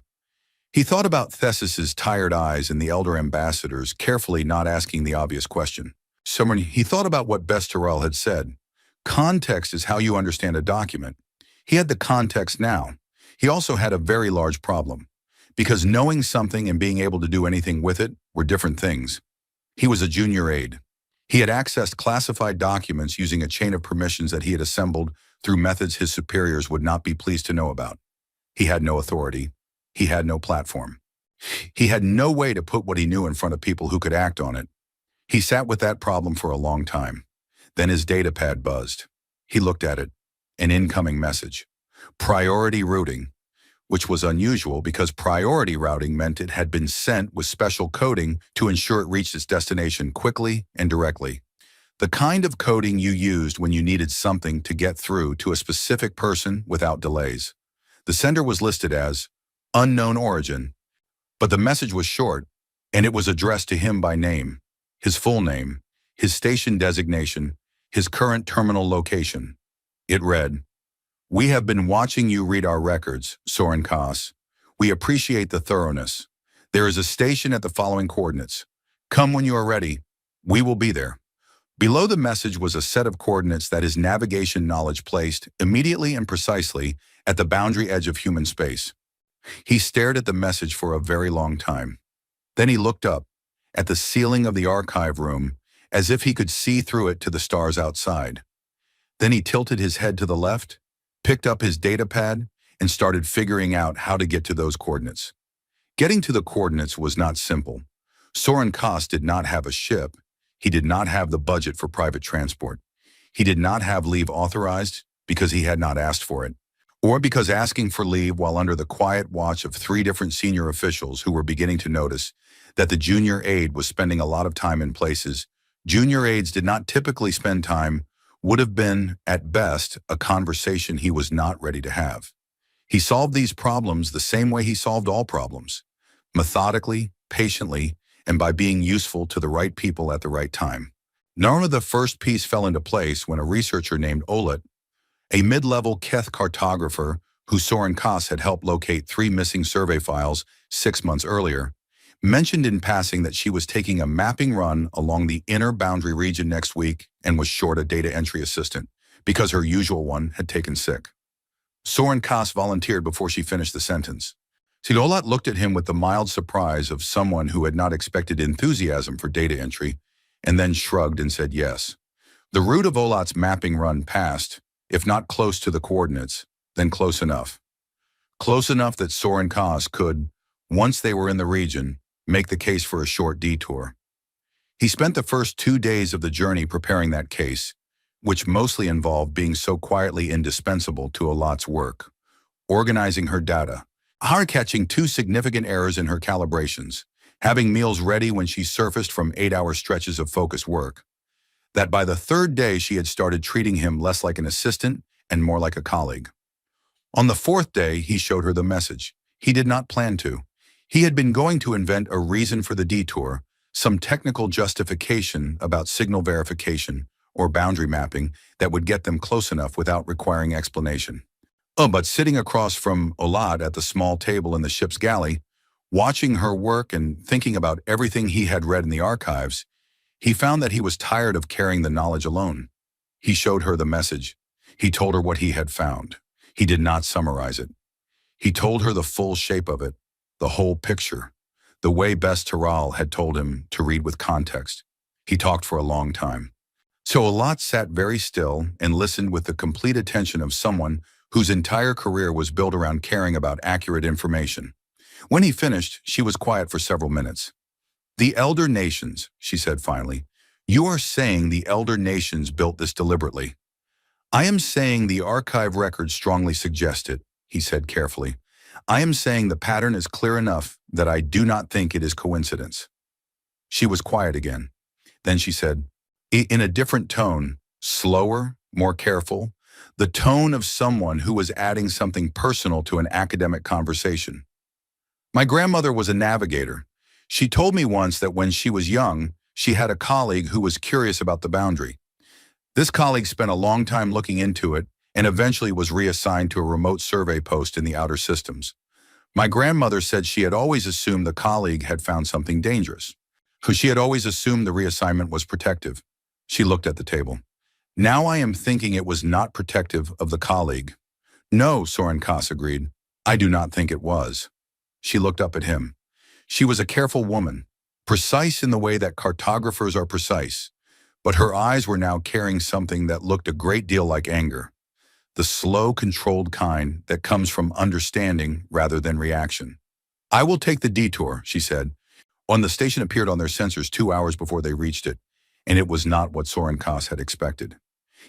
He thought about Thessis's tired eyes and the elder ambassadors carefully not asking the obvious question. He thought about what Bess Terrell had said. Context is how you understand a document. He had the context now. He also had a very large problem, because knowing something and being able to do anything with it were different things. He was a junior aide. He had accessed classified documents using a chain of permissions that he had assembled through methods his superiors would not be pleased to know about. He had no authority. He had no platform. He had no way to put what he knew in front of people who could act on it. He sat with that problem for a long time. Then his data pad buzzed. He looked at it. An incoming message. Priority routing, which was unusual because priority routing meant it had been sent with special coding to ensure it reached its destination quickly and directly. The kind of coding you used when you needed something to get through to a specific person without delays. The sender was listed as unknown origin, but the message was short, and it was addressed to him by name, his full name, his station designation, his current terminal location. It read, "We have been watching you read our records, Saurin Kas. We appreciate the thoroughness. There is a station at the following coordinates. Come when you are ready. We will be there." Below the message was a set of coordinates that his navigation knowledge placed immediately and precisely at the boundary edge of human space. He stared at the message for a very long time. Then he looked up, at the ceiling of the archive room, as if he could see through it to the stars outside. Then he tilted his head to the left, picked up his datapad, and started figuring out how to get to those coordinates. Getting to the coordinates was not simple. Saurin Kas did not have a ship. He did not have the budget for private transport. He did not have leave authorized because he had not asked for it, or because asking for leave while under the quiet watch of 3 different senior officials who were beginning to notice that the junior aide was spending a lot of time in places junior aides did not typically spend time would have been, at best, a conversation he was not ready to have. He solved these problems the same way he solved all problems, methodically, patiently, and by being useful to the right people at the right time. None of the first piece fell into place when a researcher named Olet, a mid-level Keth cartographer who Saurin Kas had helped locate 3 missing survey files 6 months earlier, mentioned in passing that she was taking a mapping run along the inner boundary region next week and was short a data entry assistant because her usual one had taken sick. Saurin Kas volunteered before she finished the sentence. Sidolat looked at him with the mild surprise of someone who had not expected enthusiasm for data entry, and then shrugged and said yes. The route of Olat's mapping run passed, if not close to the coordinates, then close enough. Close enough that Saurin Kas could, once they were in the region, make the case for a short detour. He spent the first 2 days of the journey preparing that case, which mostly involved being so quietly indispensable to Olat's work, organizing her data, catching 2 significant errors in her calibrations, having meals ready when she surfaced from 8-hour stretches of focused work, that by the 3rd day she had started treating him less like an assistant and more like a colleague. On the 4th day, he showed her the message. He did not plan to. He had been going to invent a reason for the detour, some technical justification about signal verification or boundary mapping that would get them close enough without requiring explanation. But sitting across from Olat at the small table in the ship's galley, watching her work and thinking about everything he had read in the archives, he found that he was tired of carrying the knowledge alone. He showed her the message. He told her what he had found. He did not summarize it. He told her the full shape of it, the whole picture, the way Bess Terral had told him to read with context. He talked for a long time. So Olat sat very still and listened with the complete attention of someone whose entire career was built around caring about accurate information. When he finished, she was quiet for several minutes. "The elder nations," she said finally. "You are saying the elder nations built this deliberately." "I am saying the archive records strongly suggest it," he said carefully. "I am saying the pattern is clear enough that I do not think it is coincidence." She was quiet again. Then she said, in a different tone, slower, more careful, the tone of someone who was adding something personal to an academic conversation. "My grandmother was a navigator. She told me once that when she was young, she had a colleague who was curious about the boundary. This colleague spent a long time looking into it and eventually was reassigned to a remote survey post in the outer systems. My grandmother said she had always assumed the colleague had found something dangerous. She had always assumed the reassignment was protective." She looked at the table. "Now I am thinking it was not protective of the colleague." "No," Saurin Kas agreed. "I do not think it was." She looked up at him. She was a careful woman, precise in the way that cartographers are precise, but her eyes were now carrying something that looked a great deal like anger. The slow, controlled kind that comes from understanding rather than reaction. "I will take the detour," she said. The station appeared on their sensors 2 hours before they reached it, and it was not what Saurin Kas had expected.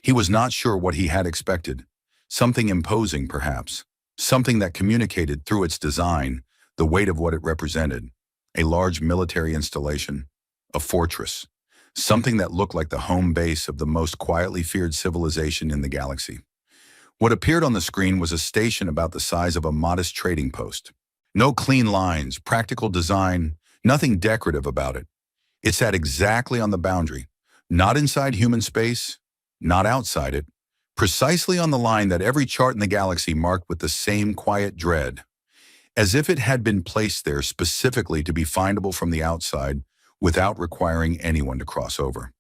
He was not sure what he had expected. Something imposing, perhaps. Something that communicated through its design the weight of what it represented. A large military installation. A fortress. Something that looked like the home base of the most quietly feared civilization in the galaxy. What appeared on the screen was a station about the size of a modest trading post. No clean lines, practical design, nothing decorative about it. It sat exactly on the boundary, not inside human space, not outside it, precisely on the line that every chart in the galaxy marked with the same quiet dread. as if it had been placed there specifically to be findable from the outside without requiring anyone to cross over.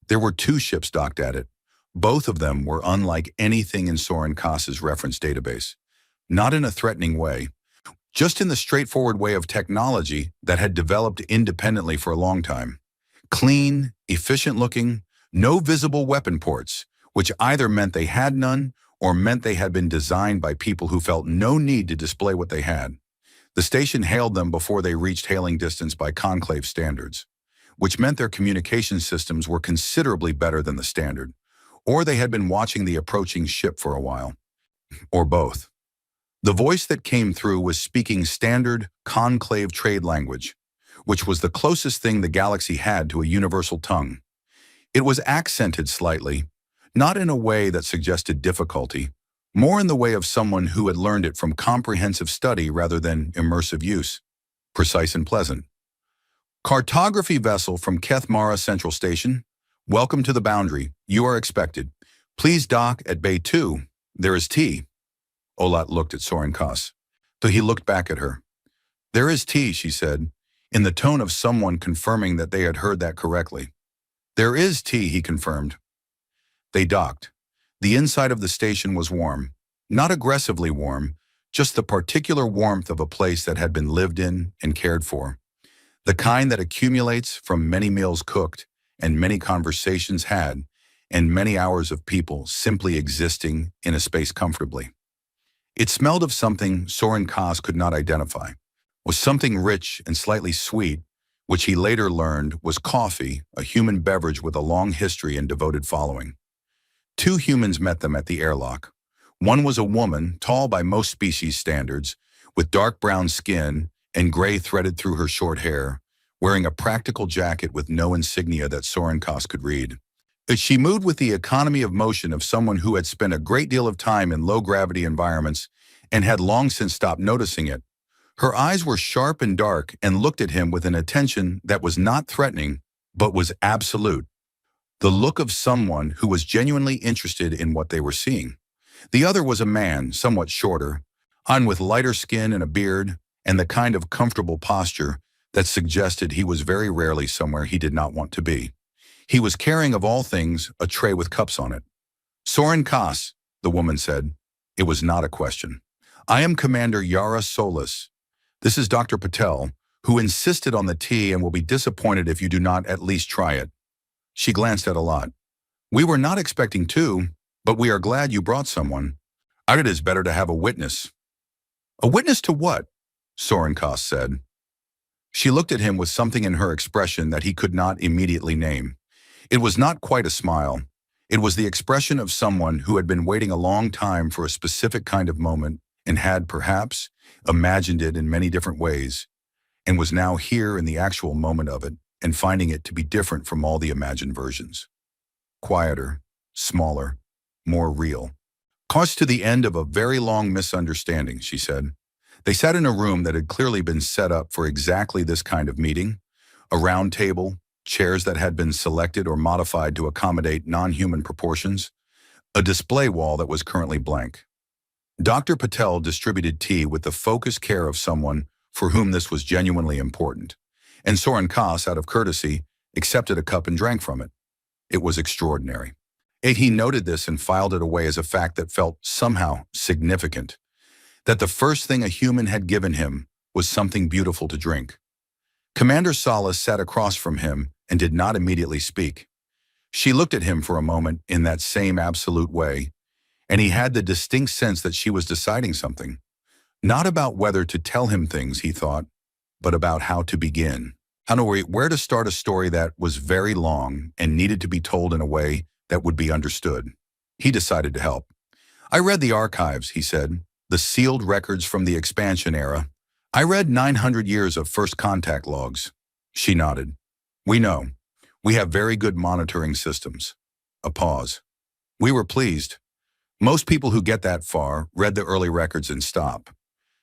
There were 2 ships docked at it. Both of them were unlike anything in Saurin Kas's reference database. Not in a threatening way, just in the straightforward way of technology that had developed independently for a long time. Clean, efficient-looking, no visible weapon ports, which either meant they had none or meant they had been designed by people who felt no need to display what they had. The station hailed them before they reached hailing distance by conclave standards, which meant their communication systems were considerably better than the standard, or they had been watching the approaching ship for a while, or both. The voice that came through was speaking standard conclave trade language, which was the closest thing the galaxy had to a universal tongue. It was accented slightly, not in a way that suggested difficulty, more in the way of someone who had learned it from comprehensive study rather than immersive use. Precise and pleasant. Cartography vessel from Kethmara Central Station. Welcome to the boundary. You are expected. Please dock at Bay 2. There is tea. Olat looked at Saurin Kas. So he looked back at her. There is tea, she said, in the tone of someone confirming that they had heard that correctly. There is tea, he confirmed. They docked. The inside of the station was warm. Not aggressively warm, just the particular warmth of a place that had been lived in and cared for. The kind that accumulates from many meals cooked and many conversations had and many hours of people simply existing in a space comfortably. It smelled of something Saurin Kas could not identify, was something rich and slightly sweet, which he later learned was coffee, a human beverage with a long history and devoted following. 2 humans met them at the airlock. One was a woman, tall by most species standards, with dark brown skin and gray threaded through her short hair, wearing a practical jacket with no insignia that Saurin Kas could read. She moved with the economy of motion of someone who had spent a great deal of time in low-gravity environments and had long since stopped noticing it. Her eyes were sharp and dark and looked at him with an attention that was not threatening, but was absolute. The look of someone who was genuinely interested in what they were seeing. The other was a man, somewhat shorter, on with lighter skin and a beard, and the kind of comfortable posture that suggested he was very rarely somewhere he did not want to be. He was carrying, of all things, a tray with cups on it. Saurin Kas, the woman said. It was not a question. I am Commander Yara Solis. This is Dr. Patel, who insisted on the tea and will be disappointed if you do not at least try it. She glanced at Olat. We were not expecting 2, but we are glad you brought someone. It is better to have a witness. A witness to what? Saurin Kas said. She looked at him with something in her expression that he could not immediately name. It was not quite a smile. It was the expression of someone who had been waiting a long time for a specific kind of moment and had, perhaps, imagined it in many different ways, and was now here in the actual moment of it and finding it to be different from all the imagined versions. Quieter, smaller, more real. Caused to the end of a very long misunderstanding, she said. They sat in a room that had clearly been set up for exactly this kind of meeting, a round table, chairs that had been selected or modified to accommodate non-human proportions, a display wall that was currently blank. Dr. Patel distributed tea with the focused care of someone for whom this was genuinely important, and Saurin Kas, out of courtesy, accepted a cup and drank from it. It was extraordinary. He noted this and filed it away as a fact that felt somehow significant, that the first thing a human had given him was something beautiful to drink. Commander Solis sat across from him and did not immediately speak. She looked at him for a moment in that same absolute way, and he had the distinct sense that she was deciding something. Not about whether to tell him things, he thought, but about how to begin. Where to start a story that was very long and needed to be told in a way that would be understood. He decided to help. I read the archives, he said, the sealed records from the expansion era. I read 900 years of first contact logs. She nodded. We know. We have very good monitoring systems. A pause. We were pleased. Most people who get that far read the early records and stop.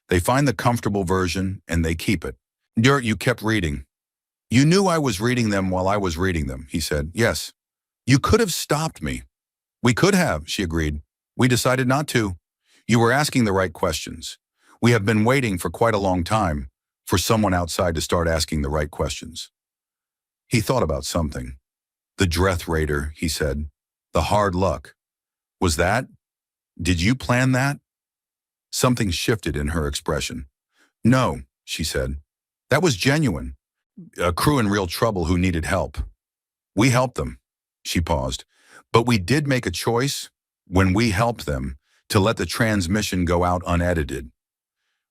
They find the comfortable version and they keep it. You kept reading. You knew I was reading them while I was reading them, he said. Yes. You could have stopped me. We could have, she agreed. We decided not to. You were asking the right questions. We have been waiting for quite a long time for someone outside to start asking the right questions. He thought about something. The Dreth Raider, he said. The hard luck. Was that? Did you plan that? Something shifted in her expression. No, she said. That was genuine. A crew in real trouble who needed help. We helped them. She paused. But we did make a choice, when we helped them, to let the transmission go out unedited.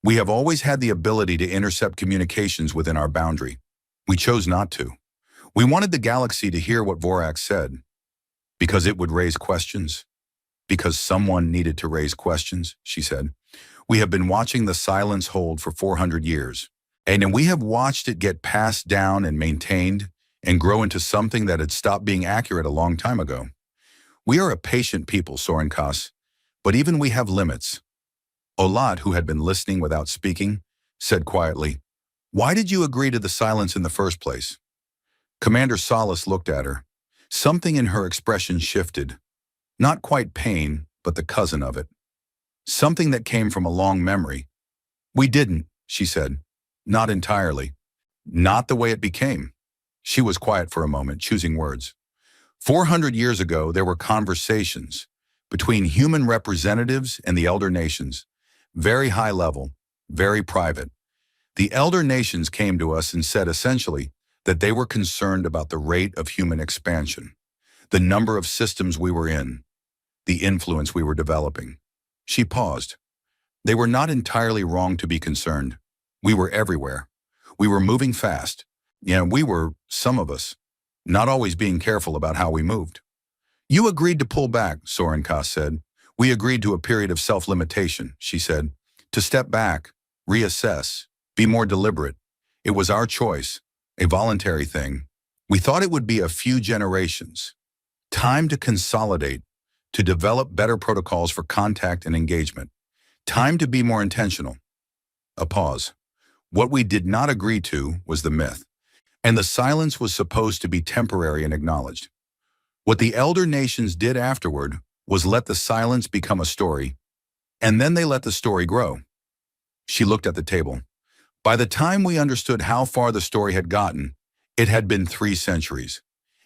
We have always had the ability to intercept communications within our boundary. We chose not to. We wanted the galaxy to hear what Vorax said. Because it would raise questions. Because someone needed to raise questions, she said. We have been watching the silence hold for 400 years. And we have watched it get passed down and maintained and grow into something that had stopped being accurate a long time ago. We are a patient people, Saurin Kas, but even we have limits. Olat, who had been listening without speaking, said quietly, "Why did you agree to the silence in the first place?" Commander Solace looked at her. Something in her expression shifted. Not quite pain, but the cousin of it. Something that came from a long memory. "We didn't," she said. "Not entirely. Not the way it became." She was quiet for a moment, choosing words. 400 years ago, there were conversations between human representatives and the elder nations. Very high level, very private. The elder nations came to us and said essentially that they were concerned about the rate of human expansion, the number of systems we were in, the influence we were developing. She paused. They were not entirely wrong to be concerned. We were everywhere. We were moving fast. We were, some of us, not always being careful about how we moved. "You agreed to pull back," Saurin Kas said. "We agreed to a period of self-limitation," she said. "To step back, reassess, be more deliberate. It was our choice, a voluntary thing. We thought it would be a few generations. Time to consolidate, to develop better protocols for contact and engagement. Time to be more intentional." A pause. What we did not agree to was the myth, and the silence was supposed to be temporary and acknowledged. What the elder nations did afterward was let the silence become a story, and then they let the story grow. She looked at the table. By the time we understood how far the story had gotten, it had been 3 centuries.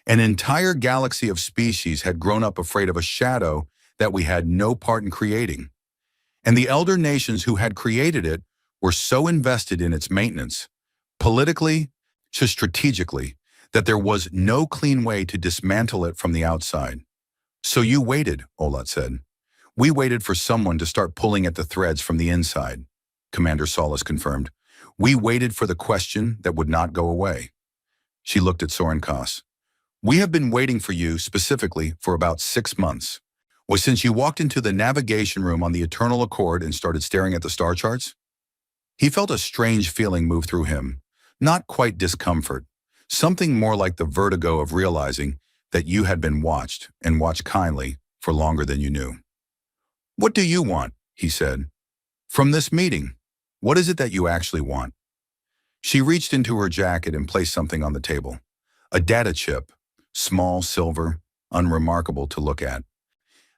An entire galaxy of species had grown up afraid of a shadow that we had no part in creating. And the elder nations who had created it were so invested in its maintenance, politically, strategically, that there was no clean way to dismantle it from the outside. "So you waited," Olat said. "We waited for someone to start pulling at the threads from the inside," Commander Solace confirmed. "We waited for the question that would not go away." She looked at Saurin Kas. "We have been waiting for you specifically for about 6 months. Was since you walked into the navigation room on the Eternal Accord and started staring at the star charts?" He felt a strange feeling move through him. Not quite discomfort. Something more like the vertigo of realizing that you had been watched, and watched kindly, for longer than you knew. "What do you want?" he said. "From this meeting, what is it that you actually want?" She reached into her jacket and placed something on the table. A data chip, small, silver, unremarkable to look at.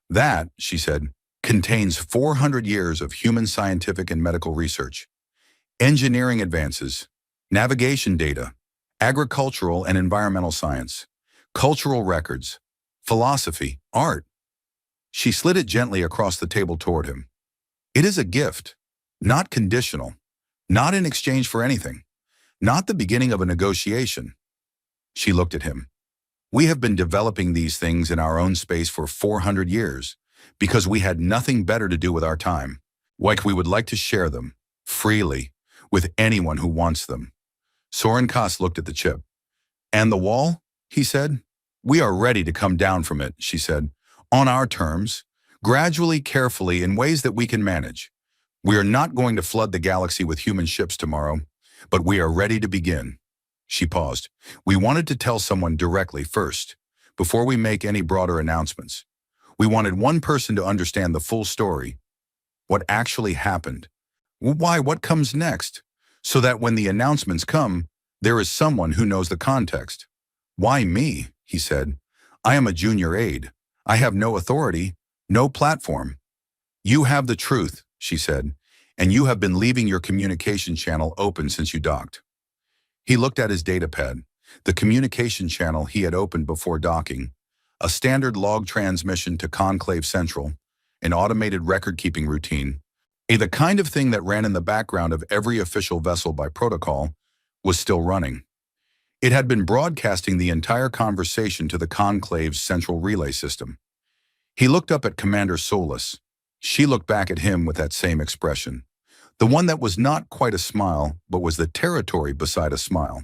"That," she said, "contains 400 years of human scientific and medical research, engineering advances, navigation data, agricultural and environmental science, cultural records, philosophy, art." She slid it gently across the table toward him. "It is a gift, not conditional, not in exchange for anything, not the beginning of a negotiation." She looked at him. "We have been developing these things in our own space for 400 years because we had nothing better to do with our time. Like we would like to share them, freely, with anyone who wants them." Saurin Kas looked at the chip. "And the wall?" he said. "We are ready to come down from it," she said. "On our terms, gradually, carefully, in ways that we can manage. We are not going to flood the galaxy with human ships tomorrow, but we are ready to begin." She paused. "We wanted to tell someone directly first, before we make any broader announcements. We wanted one person to understand the full story, what actually happened. Why, what comes next? So that when the announcements come, there is someone who knows the context." "Why me?" he said. "I am a junior aide. I have no authority, no platform." "You have the truth," she said. and you have been leaving your communication channel open since you docked. He looked at his datapad, the communication channel he had opened before docking, a standard log transmission to Conclave Central, an automated record-keeping routine, the kind of thing that ran in the background of every official vessel by protocol, was still running. It had been broadcasting the entire conversation to the Conclave's central relay system. He looked up at Commander Solis. She looked back at him with that same expression, the one that was not quite a smile, but was the territory beside a smile.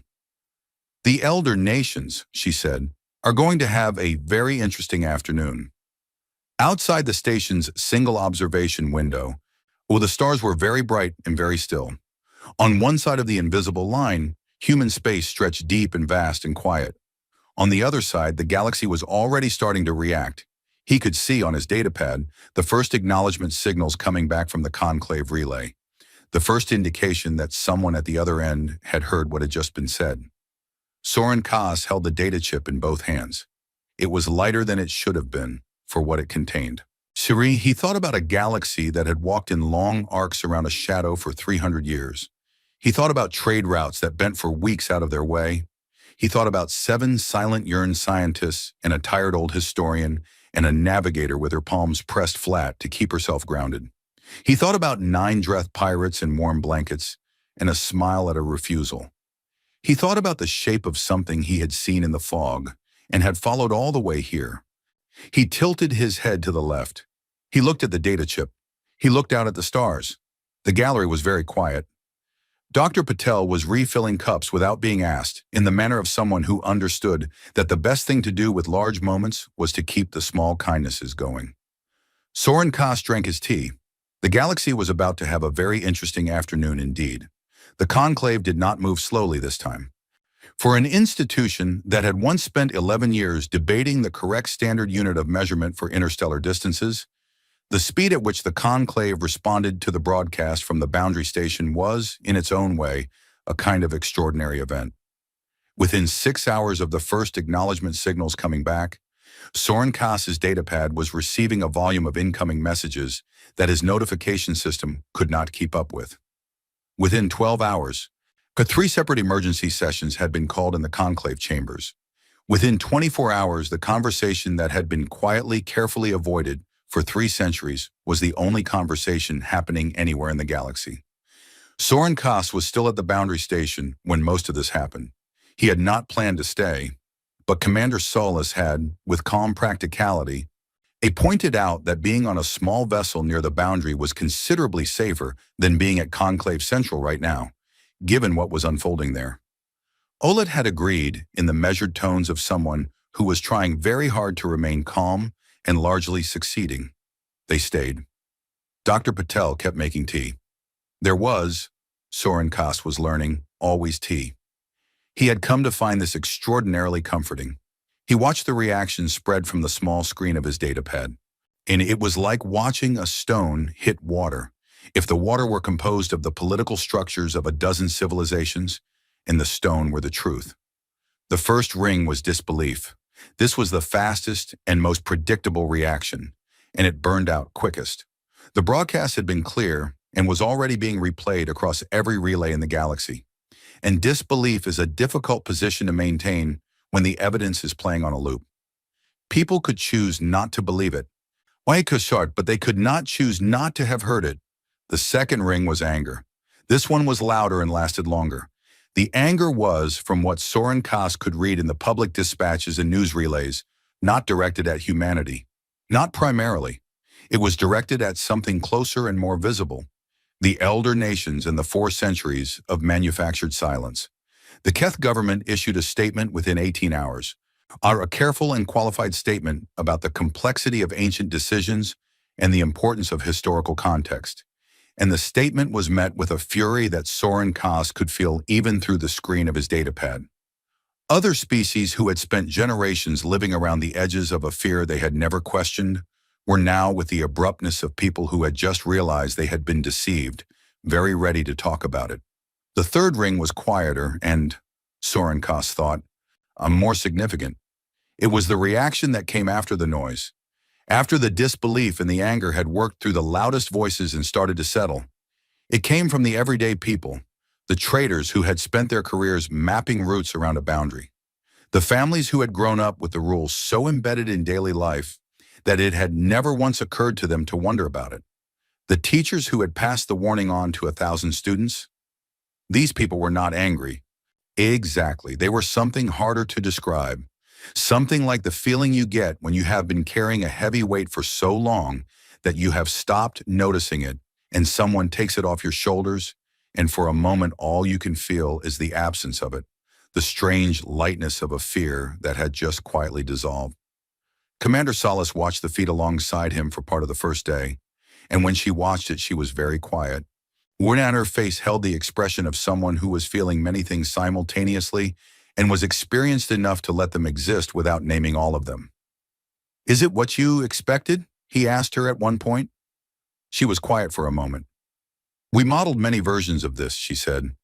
"The elder nations," she said, "are going to have a very interesting afternoon." Outside the station's single observation window, the stars were very bright and very still. On one side of the invisible line, human space stretched deep and vast and quiet. On the other side, the galaxy was already starting to react. He could see on his datapad the first acknowledgement signals coming back from the Conclave relay, the first indication that someone at the other end had heard what had just been said. Saurin Kas held the data chip in both hands. It was lighter than it should have been for what it contained. He thought about a galaxy that had walked in long arcs around a shadow for 300 years. He thought about trade routes that bent for weeks out of their way. He thought about 7 silent Yearn scientists and a tired old historian and a navigator with her palms pressed flat to keep herself grounded. He thought about 9 Dreth pirates in warm blankets and a smile at a refusal. He thought about the shape of something he had seen in the fog and had followed all the way here. He tilted his head to the left. He looked at the data chip. He looked out at the stars. The gallery was very quiet. Dr. Patel was refilling cups without being asked, in the manner of someone who understood that the best thing to do with large moments was to keep the small kindnesses going. Saurin Kas drank his tea. The galaxy was about to have a very interesting afternoon indeed. The conclave did not move slowly this time. For an institution that had once spent 11 years debating the correct standard unit of measurement for interstellar distances, the speed at which the conclave responded to the broadcast from the boundary station was, in its own way, a kind of extraordinary event. Within 6 hours of the first acknowledgement signals coming back, Saurin Kas's datapad was receiving a volume of incoming messages that his notification system could not keep up with. Within 12 hours, 3 separate emergency sessions had been called in the conclave chambers. Within 24 hours, the conversation that had been quietly, carefully avoided for 3 centuries was the only conversation happening anywhere in the galaxy. Saurin Kas was still at the boundary station when most of this happened. He had not planned to stay, but Commander Solis had, with calm practicality, pointed out that being on a small vessel near the boundary was considerably safer than being at Conclave Central right now, given what was unfolding there. Olet had agreed in the measured tones of someone who was trying very hard to remain calm and largely succeeding. They stayed. Dr. Patel kept making tea. There was, Saurin Kas was learning, always tea. He had come to find this extraordinarily comforting. He watched the reaction spread from the small screen of his datapad, and it was like watching a stone hit water. If the water were composed of the political structures of a dozen civilizations, and the stone were the truth. The first ring was disbelief. This was the fastest and most predictable reaction, and it burned out quickest. The broadcast had been clear and was already being replayed across every relay in the galaxy. And disbelief is a difficult position to maintain when the evidence is playing on a loop. People could choose not to believe it. But they could not choose not to have heard it. The second ring was anger. This one was louder and lasted longer. The anger was, from what Saurin Kas could read in the public dispatches and news relays, not directed at humanity. Not primarily. It was directed at something closer and more visible. The elder nations and the 4 centuries of manufactured silence. The Keth government issued a statement within 18 hours. A careful and qualified statement about the complexity of ancient decisions and the importance of historical context. And the statement was met with a fury that Saurin Kas could feel even through the screen of his datapad. Other species who had spent generations living around the edges of a fear they had never questioned were now, with the abruptness of people who had just realized they had been deceived, very ready to talk about it. The third ring was quieter and, Saurin Kas thought, more significant. It was the reaction that came after the noise. After the disbelief and the anger had worked through the loudest voices and started to settle, It came from the everyday people, the traders who had spent their careers mapping routes around a boundary, the families who had grown up with the rules so embedded in daily life that it had never once occurred to them to wonder about it, the teachers who had passed the warning on to 1,000 students. These people were not angry. Exactly, they were something harder to describe. Something like the feeling you get when you have been carrying a heavy weight for so long that you have stopped noticing it and someone takes it off your shoulders, and for a moment all you can feel is the absence of it, the strange lightness of a fear that had just quietly dissolved. Commander Salas watched the feat alongside him for part of the first day, and when she watched it she was very quiet. One on her face held the expression of someone who was feeling many things simultaneously and was experienced enough to let them exist without naming all of them. "Is it what you expected?" he asked her at one point. She was quiet for a moment. "We modeled many versions of this," she said.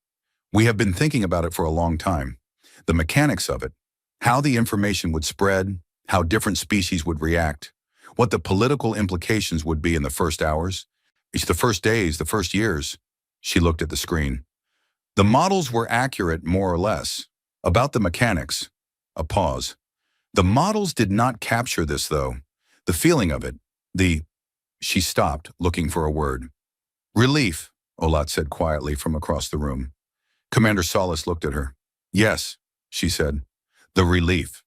"We have been thinking about it for a long time. The mechanics of it, how the information would spread, how different species would react, what the political implications would be in the first hours, the first days, the first years." She looked at the screen. "The models were accurate, more or less. About the mechanics." A pause. "The models did not capture this, though. The feeling of it. She stopped, looking for a word. "Relief," Olat said quietly from across the room. Commander Salas looked at her. "Yes," she said. "The relief."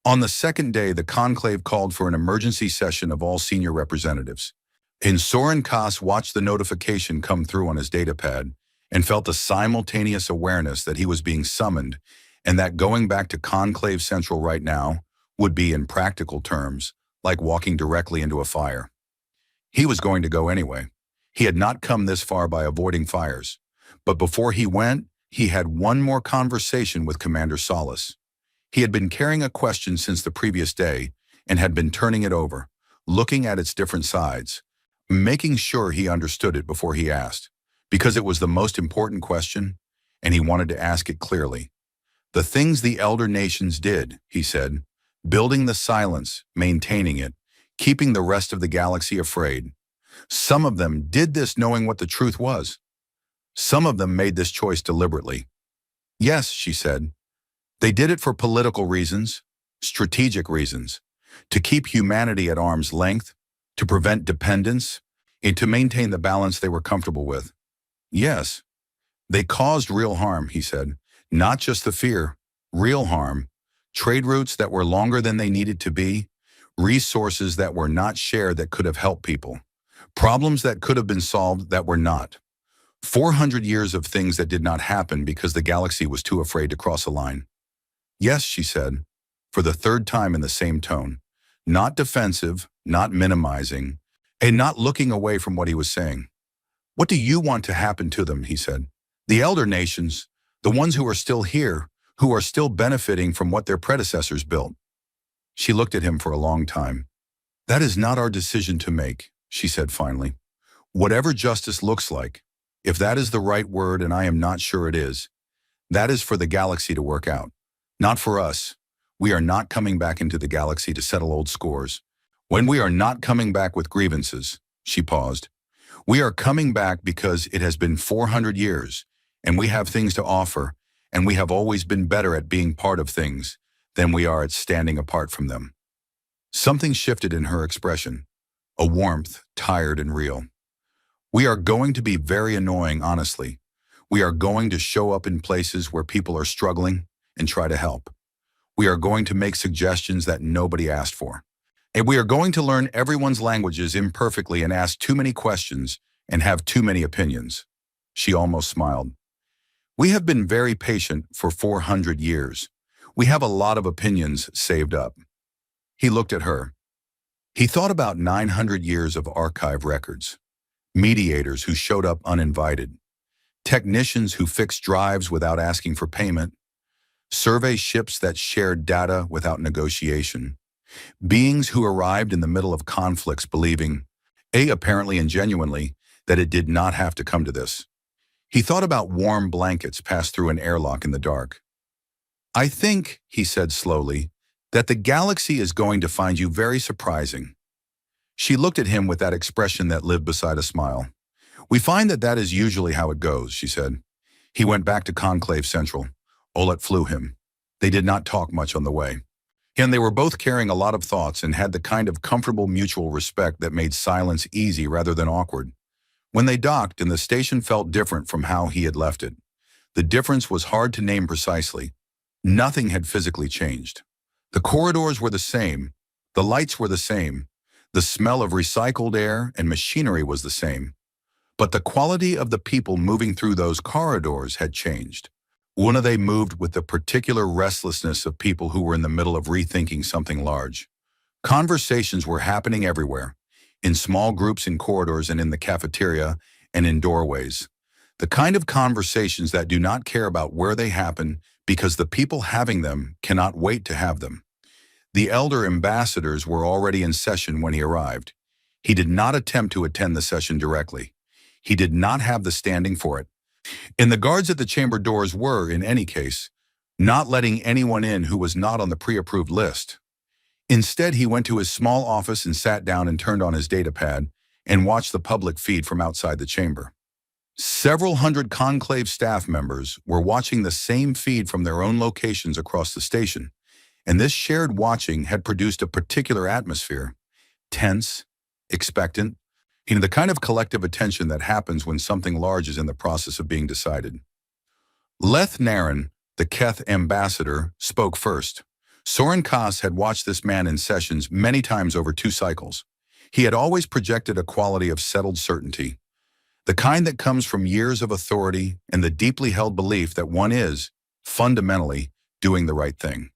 On the second day, the conclave called for an emergency session of all senior representatives. And Saurin Kas watched the notification come through on his datapad and felt a simultaneous awareness that he was being summoned and that going back to Conclave Central right now would be, in practical terms, like walking directly into a fire. He was going to go anyway. He had not come this far by avoiding fires. But before he went, he had one more conversation with Commander Salas. He had been carrying a question since the previous day and had been turning it over, looking at its different sides, making sure he understood it before he asked, because it was the most important question, and he wanted to ask it clearly. "The things the elder nations did," he said, "building the silence, maintaining it, keeping the rest of the galaxy afraid. Some of them did this knowing what the truth was. Some of them made this choice deliberately." "Yes," she said. "They did it for political reasons, strategic reasons, to keep humanity at arm's length, to prevent dependence, and to maintain the balance they were comfortable with. Yes, they caused real harm," he said. "Not just the fear, real harm. Trade routes that were longer than they needed to be, resources that were not shared that could have helped people, problems that could have been solved that were not. 400 years of things that did not happen because the galaxy was too afraid to cross a line." "Yes," she said, for the third time in the same tone, not defensive, not minimizing, and not looking away from what he was saying. "What do you want to happen to them?" he said. "The elder nations, the ones who are still here, who are still benefiting from what their predecessors built." She looked at him for a long time. "That is not our decision to make," she said finally. "Whatever justice looks like, if that is the right word, and I am not sure it is, that is for the galaxy to work out. Not for us. We are not coming back into the galaxy to settle old scores. When we are not coming back with grievances," she paused, "we are coming back because it has been 400 years, and we have things to offer, and we have always been better at being part of things than we are at standing apart from them." Something shifted in her expression, a warmth, tired and real. "We are going to be very annoying, honestly. We are going to show up in places where people are struggling and try to help. We are going to make suggestions that nobody asked for. And we are going to learn everyone's languages imperfectly and ask too many questions and have too many opinions." She almost smiled. "We have been very patient for 400 years. We have a lot of opinions saved up." He looked at her. He thought about 900 years of archive records, mediators who showed up uninvited, technicians who fixed drives without asking for payment, survey ships that shared data without negotiation, beings who arrived in the middle of conflicts believing, apparently and genuinely, that it did not have to come to this. He thought about warm blankets passed through an airlock in the dark. "I think," he said slowly, "that the galaxy is going to find you very surprising." She looked at him with that expression that lived beside a smile. We find that that is usually how it goes, she said. He went back to Conclave Central. Olet flew him. They did not talk much on the way. And they were both carrying a lot of thoughts and had the kind of comfortable mutual respect that made silence easy rather than awkward. When they docked, and the station felt different from how he had left it. The difference was hard to name precisely. Nothing had physically changed. The corridors were the same. The lights were the same. The smell of recycled air and machinery was the same. But the quality of the people moving through those corridors had changed. One of they moved with the particular restlessness of people who were in the middle of rethinking something large. Conversations were happening everywhere, in small groups in corridors and in the cafeteria and in doorways. The kind of conversations that do not care about where they happen because the people having them cannot wait to have them. The elder ambassadors were already in session when he arrived. He did not attempt to attend the session directly. He did not have the standing for it. And the guards at the chamber doors were, in any case, not letting anyone in who was not on the pre-approved list. Instead, he went to his small office and sat down and turned on his datapad and watched the public feed from outside the chamber. Several hundred conclave staff members were watching the same feed from their own locations across the station, and this shared watching had produced a particular atmosphere, tense, expectant, the kind of collective attention that happens when something large is in the process of being decided. Leth Naren, the Keth ambassador, spoke first. Saurin Kas had watched this man in sessions many times over 2 cycles. He had always projected a quality of settled certainty, the kind that comes from years of authority and the deeply held belief that one is, fundamentally, doing the right thing.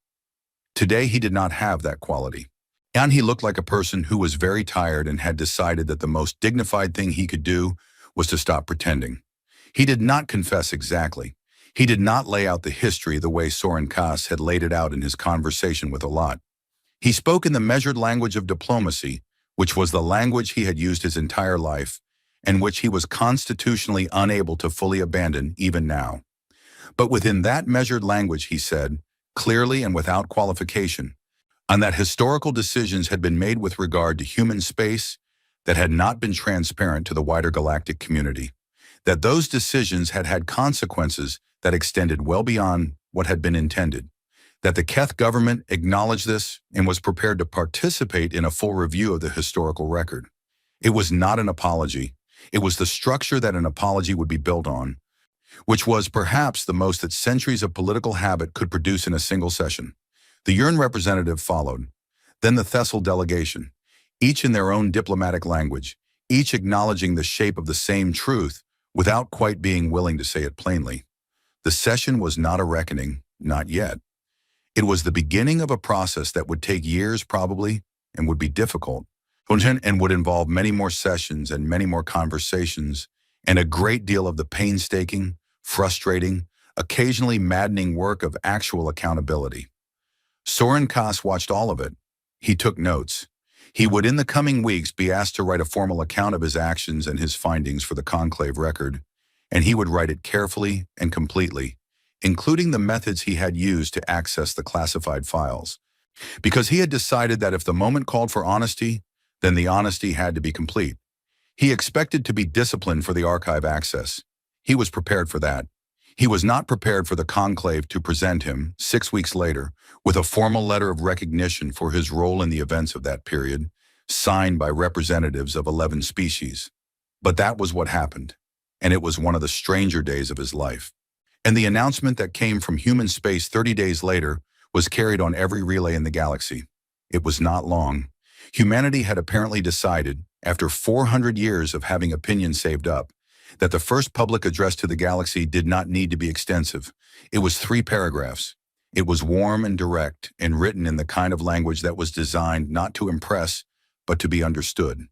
Today he did not have that quality. And he looked like a person who was very tired and had decided that the most dignified thing he could do was to stop pretending. He did not confess exactly. He did not lay out the history the way Saurin Kas had laid it out in his conversation with Olet. He spoke in the measured language of diplomacy, which was the language he had used his entire life, and which he was constitutionally unable to fully abandon even now. But within that measured language, he said, clearly and without qualification, and that historical decisions had been made with regard to human space that had not been transparent to the wider galactic community, that those decisions had had consequences that extended well beyond what had been intended, that the Keth government acknowledged this and was prepared to participate in a full review of the historical record. It was not an apology. It was the structure that an apology would be built on, which was perhaps the most that centuries of political habit could produce in a single session. The Urn representative followed, then the Thessal delegation, each in their own diplomatic language, each acknowledging the shape of the same truth without quite being willing to say it plainly. The session was not a reckoning, not yet. It was the beginning of a process that would take years probably and would be difficult, and would involve many more sessions and many more conversations and a great deal of the painstaking, frustrating, occasionally maddening work of actual accountability. Saurin Kas watched all of it. He took notes. He would in the coming weeks be asked to write a formal account of his actions and his findings for the conclave record, and he would write it carefully and completely, including the methods he had used to access the classified files. Because he had decided that if the moment called for honesty, then the honesty had to be complete. He expected to be disciplined for the archive access. He was prepared for that. He was not prepared for the conclave to present him, 6 weeks later, with a formal letter of recognition for his role in the events of that period, signed by representatives of 11 species. But that was what happened, and it was one of the stranger days of his life. And the announcement that came from human space 30 days later was carried on every relay in the galaxy. It was not long. Humanity had apparently decided, after 400 years of having opinions saved up, that the first public address to the galaxy did not need to be extensive. It was 3 paragraphs. It was warm and direct and written in the kind of language that was designed not to impress, but to be understood.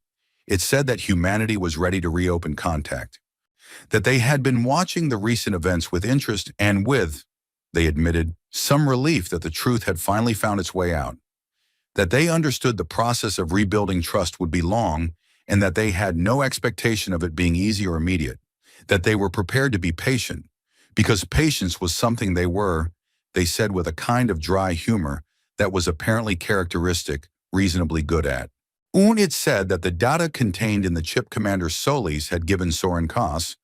It said that humanity was ready to reopen contact, that they had been watching the recent events with interest and with, they admitted, some relief that the truth had finally found its way out, that they understood the process of rebuilding trust would be long and that they had no expectation of it being easy or immediate, that they were prepared to be patient, because patience was something they said with a kind of dry humor that was apparently characteristic, reasonably good at. It said that the data contained in the chip Commander Solis had given Saurin Kas,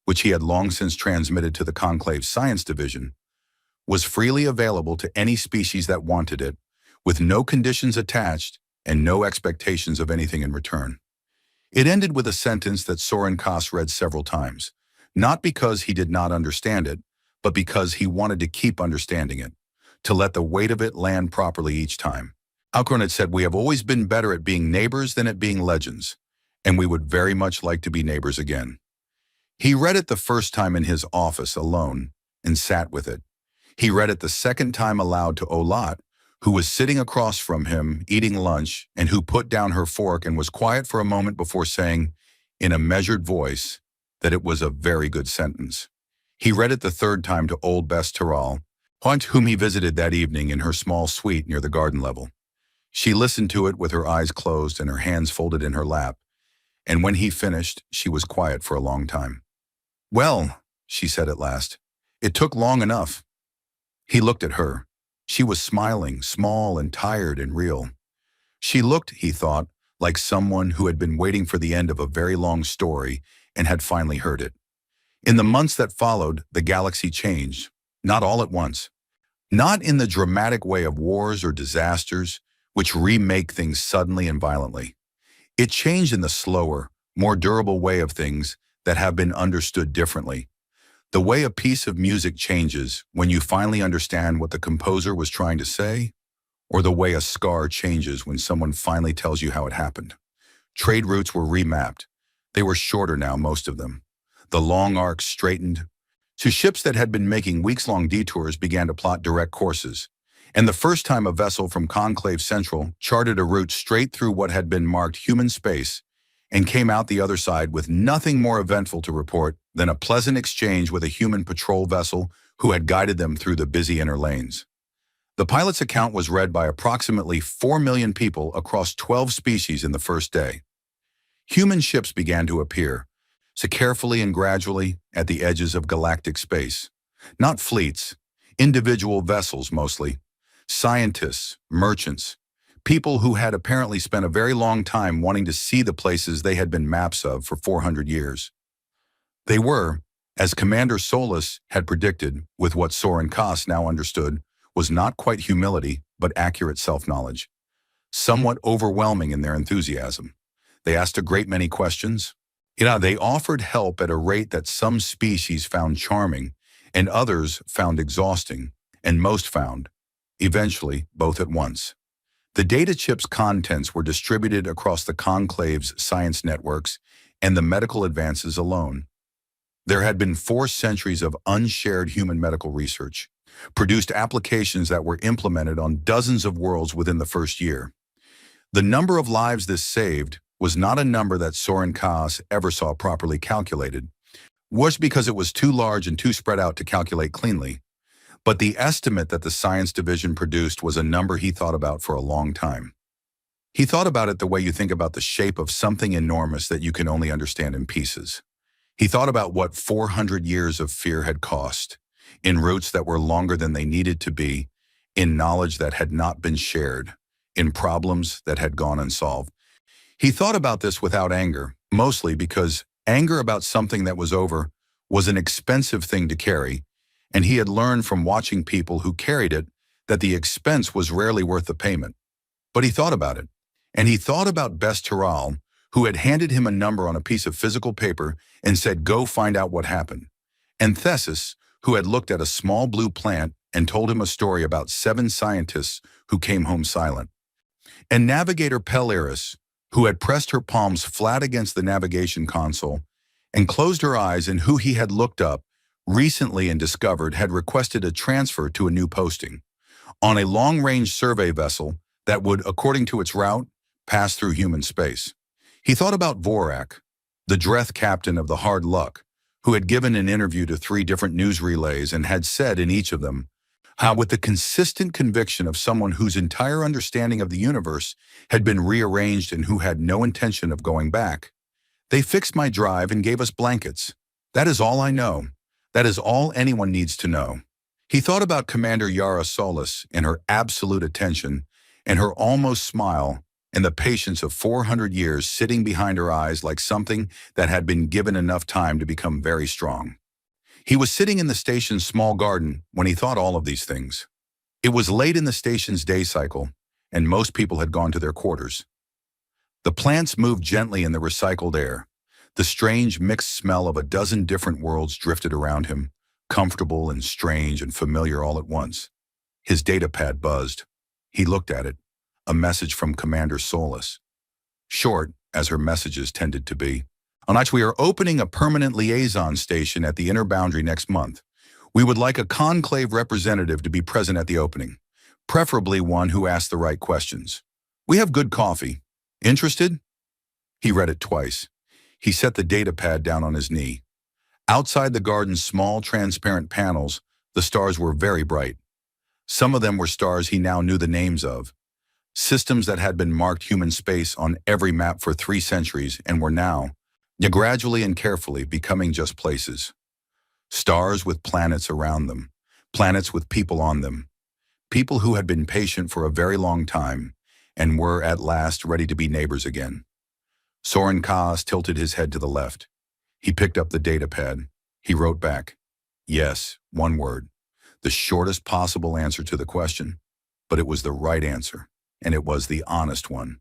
which he had long since transmitted to the Conclave's Science Division, was freely available to any species that wanted it, with no conditions attached and no expectations of anything in return. It ended with a sentence that Saurin Kas read several times, not because he did not understand it, but because he wanted to keep understanding it, to let the weight of it land properly each time. Alcorn said, "We have always been better at being neighbors than at being legends, and we would very much like to be neighbors again." He read it the first time in his office alone and sat with it. He read it the second time aloud to Olat, who was sitting across from him eating lunch and who put down her fork and was quiet for a moment before saying, in a measured voice, that it was a very good sentence. He read it the third time to old Bess Terral, whom he visited that evening in her small suite near the garden level. She listened to it with her eyes closed and her hands folded in her lap, and when he finished, she was quiet for a long time. "Well," she said at last, "it took long enough." He looked at her. She was smiling, small and tired and real. She looked, he thought, like someone who had been waiting for the end of a very long story and had finally heard it. In the months that followed, the galaxy changed, not all at once. Not in the dramatic way of wars or disasters, which remake things suddenly and violently. It changed in the slower, more durable way of things that have been understood differently. The way a piece of music changes when you finally understand what the composer was trying to say, or the way a scar changes when someone finally tells you how it happened. Trade routes were remapped. They were shorter now, most of them. The long arcs straightened. So ships that had been making weeks-long detours began to plot direct courses. And the first time a vessel from Conclave Central charted a route straight through what had been marked human space and came out the other side with nothing more eventful to report than a pleasant exchange with a human patrol vessel who had guided them through the busy inner lanes. The pilot's account was read by approximately 4 million people across 12 species in the first day. Human ships began to appear, so carefully and gradually at the edges of galactic space. Not fleets, individual vessels mostly. Scientists, merchants, people who had apparently spent a very long time wanting to see the places they had been maps of for 400 years. They were, as Commander Solis had predicted, with what Saurin Kas now understood, was not quite humility, but accurate self-knowledge. Somewhat overwhelming in their enthusiasm. They asked a great many questions. They offered help at a rate that some species found charming, and others found exhausting, and most found, eventually, both at once. The data chip's contents were distributed across the Conclave's science networks and the medical advances alone. There had been 4 centuries of unshared human medical research, produced applications that were implemented on dozens of worlds within the first year. The number of lives this saved was not a number that Saurin Kas ever saw properly calculated, was because it was too large and too spread out to calculate cleanly. But the estimate that the science division produced was a number he thought about for a long time. He thought about it the way you think about the shape of something enormous that you can only understand in pieces. He thought about what 400 years of fear had cost, in routes that were longer than they needed to be, in knowledge that had not been shared, in problems that had gone unsolved. He thought about this without anger, mostly because anger about something that was over was an expensive thing to carry, and he had learned from watching people who carried it that the expense was rarely worth the payment. But he thought about it, and he thought about Bess Terral, who had handed him a number on a piece of physical paper and said, "Go find out what happened," and Thesis, who had looked at a small blue plant and told him a story about 7 scientists who came home silent, and Navigator Peliris, who had pressed her palms flat against the navigation console and closed her eyes, and who he had looked up recently and discovered had requested a transfer to a new posting on a long-range survey vessel that would, according to its route, pass through human space. He thought about Vorak, the Dreth captain of the Hard Luck, who had given an interview to 3 different news relays and had said in each of them how, with the consistent conviction of someone whose entire understanding of the universe had been rearranged and who had no intention of going back, "They fixed my drive and gave us blankets. That is all I know. That is all anyone needs to know." He thought about Commander Yara Solis and her absolute attention and her almost smile and the patience of 400 years sitting behind her eyes like something that had been given enough time to become very strong. He was sitting in the station's small garden when he thought all of these things. It was late in the station's day cycle, and most people had gone to their quarters. The plants moved gently in the recycled air. The strange mixed smell of a dozen different worlds drifted around him, comfortable and strange and familiar all at once. His data pad buzzed. He looked at it. A message from Commander Solus. Short, as her messages tended to be. On which we are opening a permanent liaison station at the inner boundary next month. We would like a conclave representative to be present at the opening, preferably one who asks the right questions. We have good coffee. Interested? He read it twice. He set the data pad down on his knee. Outside the garden's small, transparent panels, the stars were very bright. Some of them were stars he now knew the names of. Systems that had been marked human space on every map for 3 centuries and were now, gradually and carefully, becoming just places. Stars with planets around them, planets with people on them. People who had been patient for a very long time and were at last ready to be neighbors again. Saurin Kas tilted his head to the left. He picked up the data pad. He wrote back, yes, one word. The shortest possible answer to the question, but it was the right answer, and it was the honest one.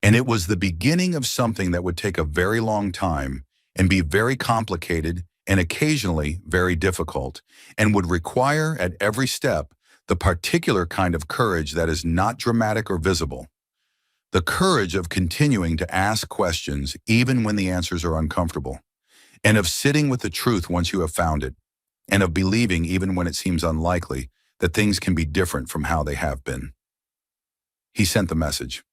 And it was the beginning of something that would take a very long time and be very complicated and occasionally very difficult, and would require at every step the particular kind of courage that is not dramatic or visible. The courage of continuing to ask questions even when the answers are uncomfortable, and of sitting with the truth once you have found it, and of believing even when it seems unlikely that things can be different from how they have been. He sent the message.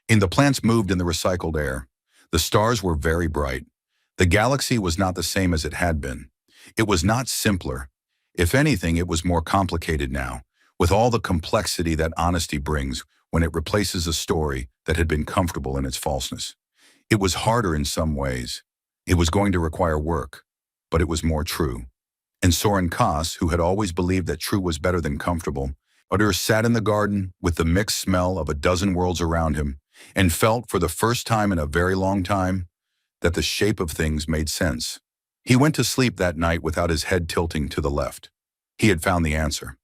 The plants moved in the recycled air. The stars were very bright. The galaxy was not the same as it had been. It was not simpler. If anything, it was more complicated now, with all the complexity that honesty brings when it replaces a story that had been comfortable in its falseness. It was harder in some ways. It was going to require work, but it was more true. And Saurin Kas, who had always believed that true was better than comfortable, sat in the garden with the mixed smell of a dozen worlds around him and felt for the first time in a very long time that the shape of things made sense. He went to sleep that night without his head tilting to the left. He had found the answer.